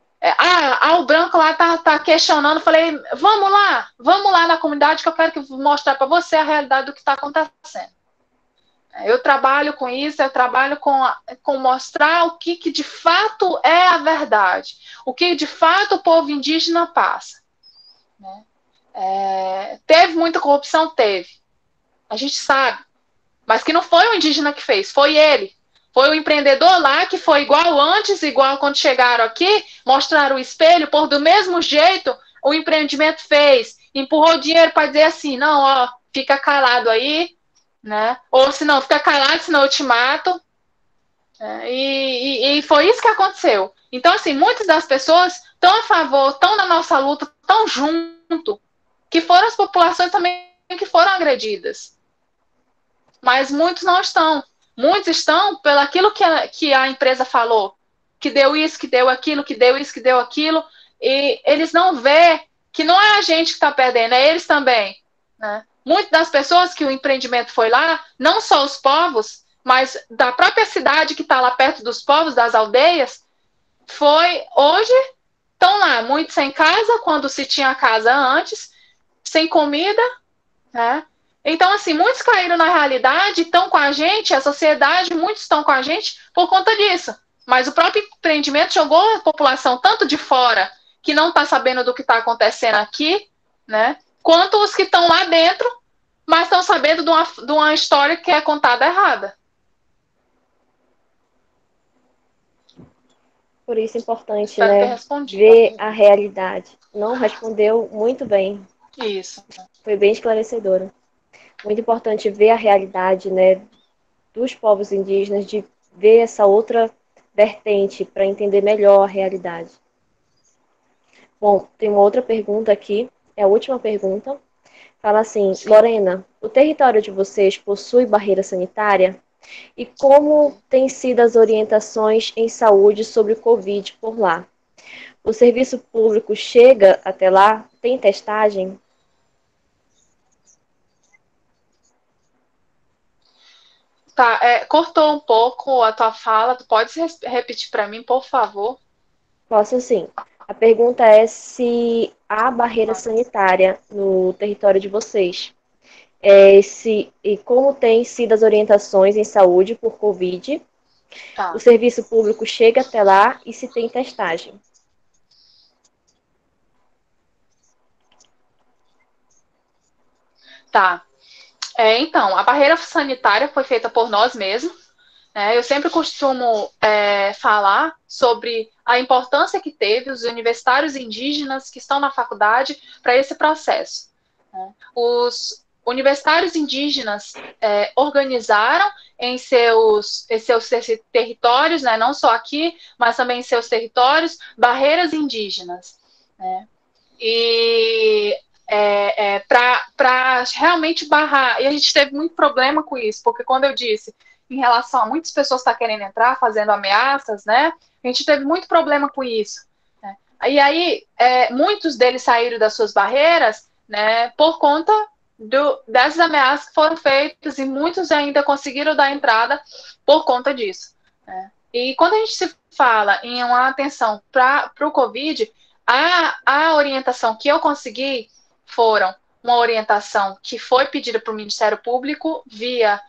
O branco lá tá questionando, falei, vamos lá na comunidade que eu quero mostrar para você a realidade do que está acontecendo. Eu trabalho com isso, eu trabalho com mostrar o que de fato é a verdade, o que de fato o povo indígena passa. Né? Teve muita corrupção? Teve. A gente sabe. Mas que não foi o indígena que fez, foi ele. Foi o empreendedor lá que foi igual antes, igual quando chegaram aqui, mostraram o espelho, por do mesmo jeito o empreendimento fez. Empurrou dinheiro para dizer assim, não, ó, fica calado aí, né? Ou se não, fica calado, senão eu te mato. E foi isso que aconteceu. Então, assim, muitas das pessoas estão a favor, estão na nossa luta, estão junto, que foram as populações também que foram agredidas. Mas muitos não estão. Muitos estão pelo aquilo que a empresa falou, que deu isso, que deu aquilo, que deu isso, que deu aquilo, e eles não vê que não é a gente que está perdendo, é eles também. Né? Muitas das pessoas que o empreendimento foi lá, não só os povos, mas da própria cidade que está lá perto dos povos, das aldeias, hoje estão lá, muitos sem casa, quando se tinha casa antes, sem comida, né? Então, assim, muitos caíram na realidade, estão com a gente, a sociedade, muitos estão com a gente por conta disso. Mas o próprio empreendimento jogou a população tanto de fora, que não está sabendo do que está acontecendo aqui, né? Quanto os que estão lá dentro, mas estão sabendo de uma história que é contada errada. Por isso é importante, Espero ter né, respondido. ver a realidade. Não respondeu muito bem. Isso. Foi bem esclarecedora. Muito importante ver a realidade, né, dos povos indígenas, de ver essa outra vertente para entender melhor a realidade. Bom, tem uma outra pergunta aqui, é a última pergunta. Fala assim, Sim. Lorena, o território de vocês possui barreira sanitária? E como têm sido as orientações em saúde sobre o Covid por lá? O serviço público chega até lá? Tem testagem? Tá, cortou um pouco a tua fala. Tu pode repetir para mim, por favor? Posso sim. A pergunta é se há barreira sanitária no território de vocês. E como têm sido as orientações em saúde por Covid? Tá. O serviço público chega até lá e se tem testagem? Tá. Então, a barreira sanitária foi feita por nós mesmos. Né? Eu sempre costumo falar sobre a importância que teve os universitários indígenas que estão na faculdade para esse processo. Né? Os universitários indígenas organizaram em seus territórios, né? Não só aqui, mas também em seus territórios, barreiras indígenas. Né? E para realmente barrar. E a gente teve muito problema com isso, porque quando eu disse em relação a muitas pessoas estar querendo entrar, fazendo ameaças, né? A gente teve muito problema com isso. Né? E aí, muitos deles saíram das suas barreiras, né? Por conta dessas ameaças que foram feitas, e muitos ainda conseguiram dar entrada por conta disso. Né? E quando a gente se fala em uma atenção para o Covid, a orientação que eu consegui foram uma orientação que foi pedida para o Ministério Público via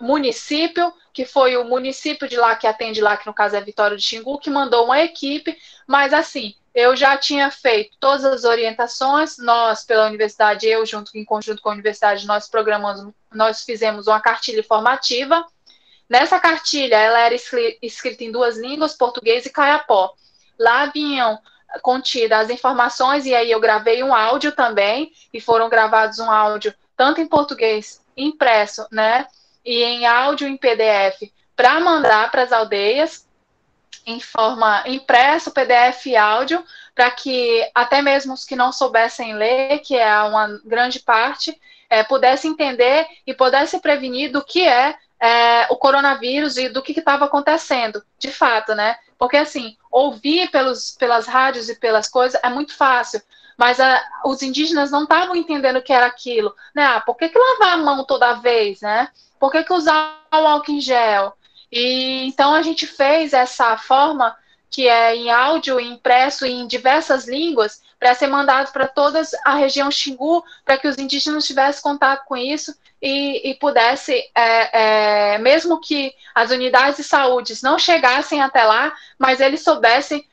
município, que foi o município de lá que atende lá, que no caso é Vitória de Xingu, que mandou uma equipe, mas assim, eu já tinha feito todas as orientações, nós, pela universidade, eu em conjunto com a universidade, nós fizemos uma cartilha informativa. Nessa cartilha, ela era escrita em 2 línguas, português e caiapó. Lá vinham contidas as informações, e aí eu gravei um áudio também, e foram gravados um áudio tanto em português impresso, né, e em áudio em PDF, para mandar para as aldeias, em forma impresso, PDF e áudio, para que até mesmo os que não soubessem ler, que é uma grande parte, pudesse entender e pudesse prevenir do que é o coronavírus e do que estava acontecendo, de fato, né? Porque, assim, ouvir pelas rádios e pelas coisas é muito fácil, mas os indígenas não estavam entendendo o que era aquilo, né? Por que lavar a mão toda vez, né? Por que usar o álcool em gel? E então a gente fez essa forma que é em áudio, impresso em diversas línguas, para ser mandado para toda a região Xingu, para que os indígenas tivessem contato com isso e pudesse, mesmo que as unidades de saúde não chegassem até lá, mas eles soubessem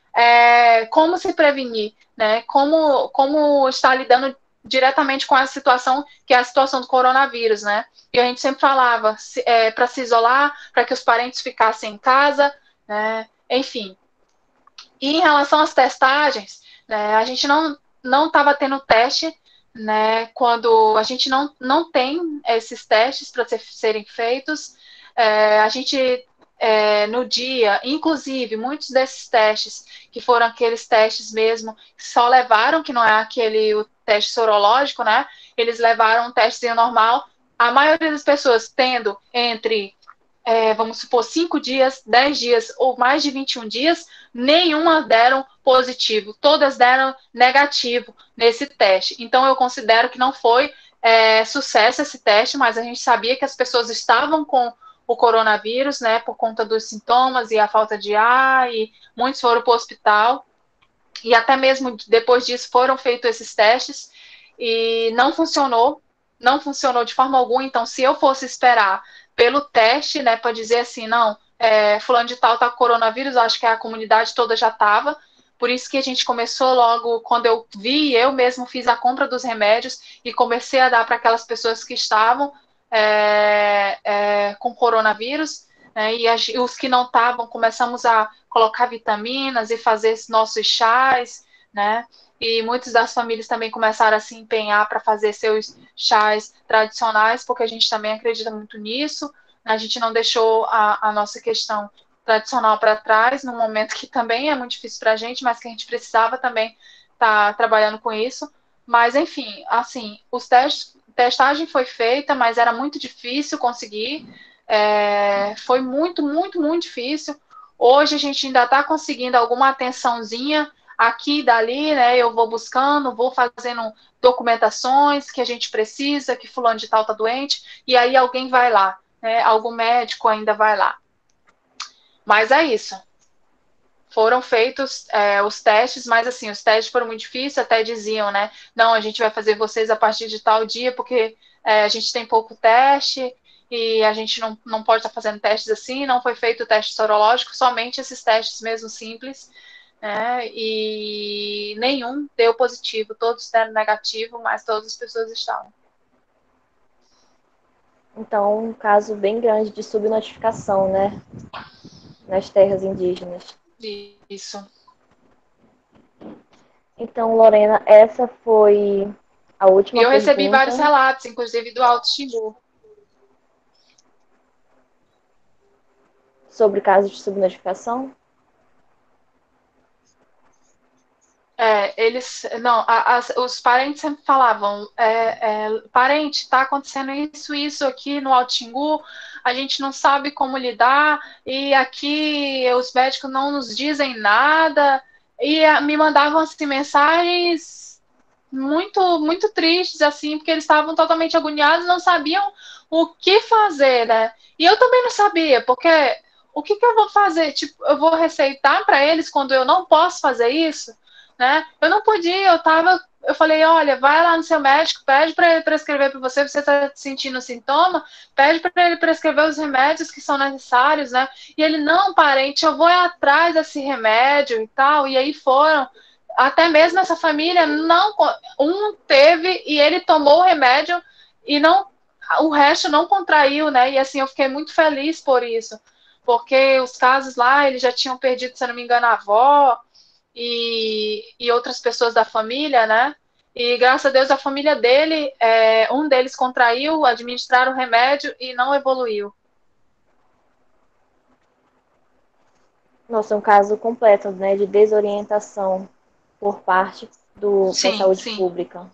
como se prevenir, né? Como estar lidando diretamente com a situação, que é a situação do coronavírus, né? E a gente sempre falava para se isolar, para que os parentes ficassem em casa, né? Enfim. E em relação às testagens, né, a gente não estava tendo teste, né, quando a gente não tem esses testes para serem feitos. A gente, no dia, inclusive, muitos desses testes, que foram aqueles testes mesmo, que só levaram, que não é o teste sorológico, né, eles levaram um testezinho normal, a maioria das pessoas tendo entre vamos supor, 5 dias, 10 dias ou mais de 21 dias, nenhuma deram positivo, todas deram negativo nesse teste. Então, eu considero que não foi sucesso esse teste, mas a gente sabia que as pessoas estavam com o coronavírus, né, por conta dos sintomas e a falta de ar, e muitos foram para o hospital, e até mesmo depois disso foram feitos esses testes, e não funcionou de forma alguma. Então, se eu fosse esperar pelo teste, né, para dizer assim, não, fulano de tal tá com coronavírus, acho que a comunidade toda já estava, por isso que a gente começou logo, quando eu vi, eu mesmo fiz a compra dos remédios e comecei a dar para aquelas pessoas que estavam com coronavírus, né, e os que não estavam, começamos a colocar vitaminas e fazer nossos chás, né, e muitas das famílias também começaram a se empenhar para fazer seus chás tradicionais, porque a gente também acredita muito nisso. A gente não deixou a nossa questão tradicional para trás, num momento que também é muito difícil para a gente, mas que a gente precisava também estar trabalhando com isso. Mas, enfim, assim, testagem foi feita, mas era muito difícil conseguir. Foi muito, muito, muito difícil. Hoje a gente ainda está conseguindo alguma atençãozinha aqui e dali, né? Eu vou buscando, vou fazendo documentações que a gente precisa, que fulano de tal está doente, e aí alguém vai lá, né? Algum médico ainda vai lá. Mas é isso. Foram feitos os testes, mas assim, os testes foram muito difíceis, até diziam, né? Não, a gente vai fazer vocês a partir de tal dia, porque a gente tem pouco teste e a gente não pode estar fazendo testes assim. Não foi feito o teste sorológico, somente esses testes mesmo simples, né? E nenhum deu positivo, todos deram negativo, mas todas as pessoas estavam. Então, um caso bem grande de subnotificação, né? Nas terras indígenas. Isso. Então, Lorena, essa foi a última eu pergunta. Recebi vários relatos, inclusive do Alto Xingu. Sobre casos de subnotificação? Os parentes sempre falavam, parente, está acontecendo isso aqui no Alto Xingu, a gente não sabe como lidar, e aqui os médicos não nos dizem nada, e me mandavam assim, mensagens muito, muito tristes, assim, porque eles estavam totalmente agoniados, não sabiam o que fazer, né? E eu também não sabia, porque o que eu vou fazer? Tipo, eu vou receitar para eles quando eu não posso fazer isso? Né? Eu não podia, eu falei, olha, vai lá no seu médico, pede para ele prescrever para você está sentindo sintoma, pede para ele prescrever os remédios que são necessários, né? E ele, não, parente, eu vou atrás desse remédio e tal, e aí foram. Até mesmo essa família, um teve e ele tomou o remédio e o resto não contraiu, né? E assim, eu fiquei muito feliz por isso, porque os casos lá, eles já tinham perdido, se eu não me engano, a avó, e outras pessoas da família, né? E graças a Deus a família dele, um deles contraiu, administraram o remédio e não evoluiu. Nossa, um caso completo, né, de desorientação por parte da saúde pública.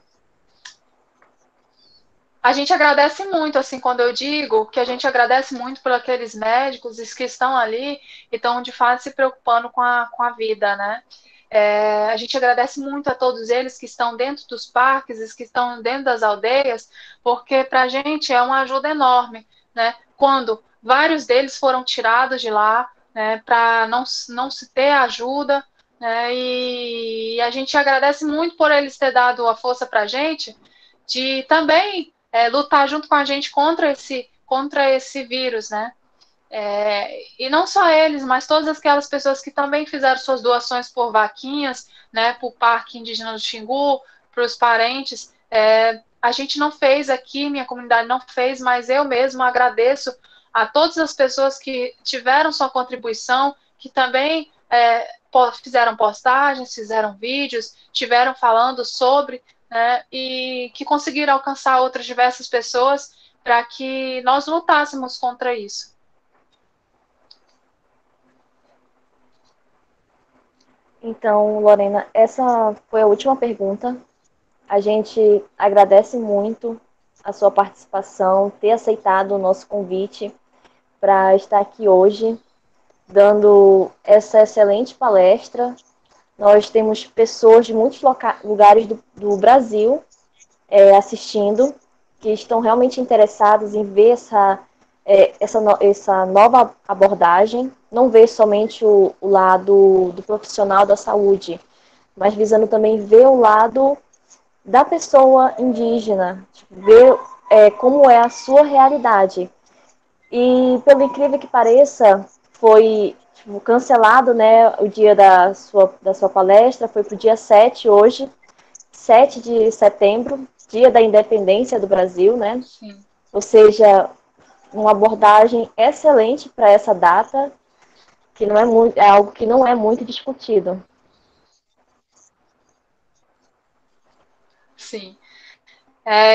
A gente agradece muito, assim, quando eu digo que a gente agradece muito por aqueles médicos que estão ali e estão, de fato, se preocupando com a vida, né? A gente agradece muito a todos eles que estão dentro dos parques, que estão dentro das aldeias, porque para a gente é uma ajuda enorme, né? Quando vários deles foram tirados de lá, né, para não se ter ajuda, né, e a gente agradece muito por eles terem dado a força para a gente de também lutar junto com a gente contra esse vírus, né? E não só eles, mas todas aquelas pessoas que também fizeram suas doações por vaquinhas, né, para o Parque Indígena do Xingu, para os parentes. A gente não fez aqui, minha comunidade não fez, mas eu mesmo agradeço a todas as pessoas que tiveram sua contribuição, que também fizeram postagens, fizeram vídeos, tiveram falando sobre, né, e que conseguiram alcançar outras diversas pessoas para que nós lutássemos contra isso. Então, Lorena, essa foi a última pergunta. A gente agradece muito a sua participação, ter aceitado o nosso convite para estar aqui hoje, dando essa excelente palestra. Nós temos pessoas de muitos lugares do Brasil assistindo, que estão realmente interessados em ver essa nova abordagem, não ver somente o lado do profissional da saúde, mas visando também ver o lado da pessoa indígena, ver como é a sua realidade. E, pelo incrível que pareça, foi cancelado, né, o dia da sua palestra, foi para o dia 7 hoje, 7 de setembro, dia da independência do Brasil, né? Sim. Ou seja, uma abordagem excelente para essa data, que não é, muito, é algo que não é muito discutido. Sim.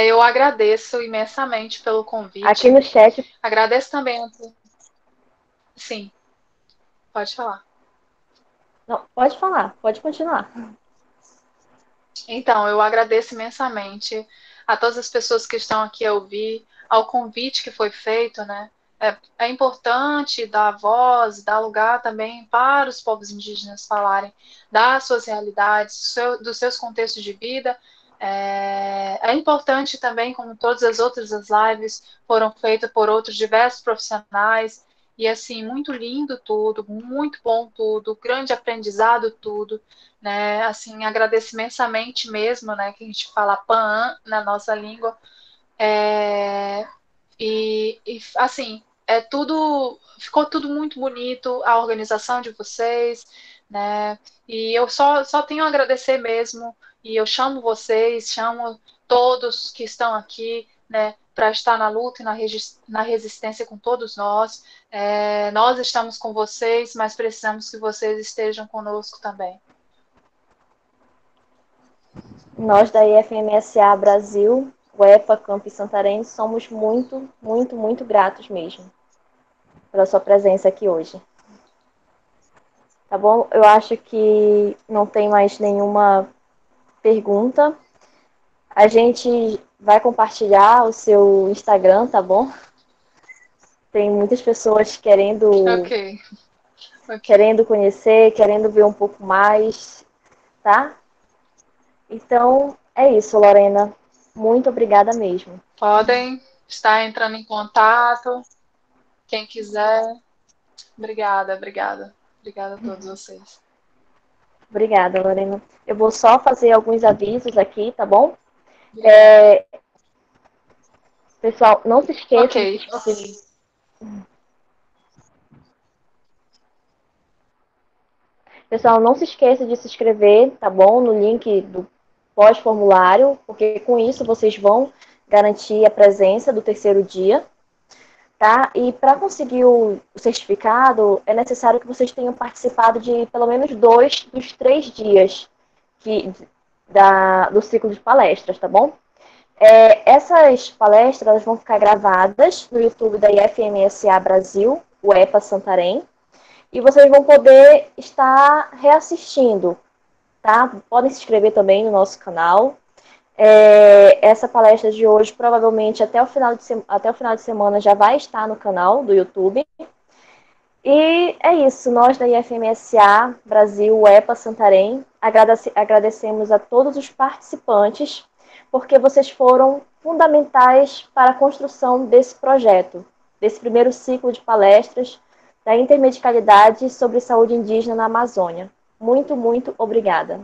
Eu agradeço imensamente pelo Aqui convite. no chat. Agradeço também. Sim, pode falar. Não, pode falar, pode continuar. Então, eu agradeço imensamente a todas as pessoas que estão aqui a ouvir, ao convite que foi feito, né? É importante dar voz, dar lugar também para os povos indígenas falarem das suas realidades, dos seus contextos de vida. É importante também, como todas as outras lives foram feitas por outros diversos profissionais, e assim, muito lindo tudo, muito bom tudo, grande aprendizado tudo, né? Assim, agradeço imensamente mesmo, né? Que a gente fala pan na nossa língua. Assim, ficou tudo muito bonito, a organização de vocês, né? E eu só tenho a agradecer mesmo, e eu chamo vocês, chamo todos que estão aqui, né? Para estar na luta e na resistência com todos nós. Nós estamos com vocês, mas precisamos que vocês estejam conosco também. Nós da IFMSA Brasil, o EPA Campo Santarém, somos muito, muito, muito gratos mesmo pela sua presença aqui hoje. Tá bom? Eu acho que não tem mais nenhuma pergunta. A gente vai compartilhar o seu Instagram, tá bom? Tem muitas pessoas Ok. querendo conhecer, querendo ver um pouco mais, tá? Então, é isso, Lorena. Muito obrigada mesmo. Podem estar entrando em contato, quem quiser. Obrigada, obrigada. Obrigada a todos vocês. Obrigada, Lorena. Eu vou só fazer alguns avisos aqui, tá bom? Pessoal, não se esqueça de se inscrever. Pessoal, não se esqueça de se inscrever, tá bom? No link do pós-formulário, porque com isso vocês vão garantir a presença do terceiro dia, tá? E para conseguir o certificado, é necessário que vocês tenham participado de pelo menos 2 dos 3 dias do ciclo de palestras, tá bom? Essas palestras vão ficar gravadas no YouTube da IFMSA Brasil, o EPA Santarém, e vocês vão poder estar reassistindo, tá? Podem se inscrever também no nosso canal. Essa palestra de hoje, provavelmente até o final de semana, já vai estar no canal do YouTube. E é isso, nós da IFMSA Brasil, EPA Santarém, agradecemos a todos os participantes, porque vocês foram fundamentais para a construção desse projeto, desse primeiro ciclo de palestras da Intermedicalidade sobre Saúde Indígena na Amazônia. Muito, muito obrigada.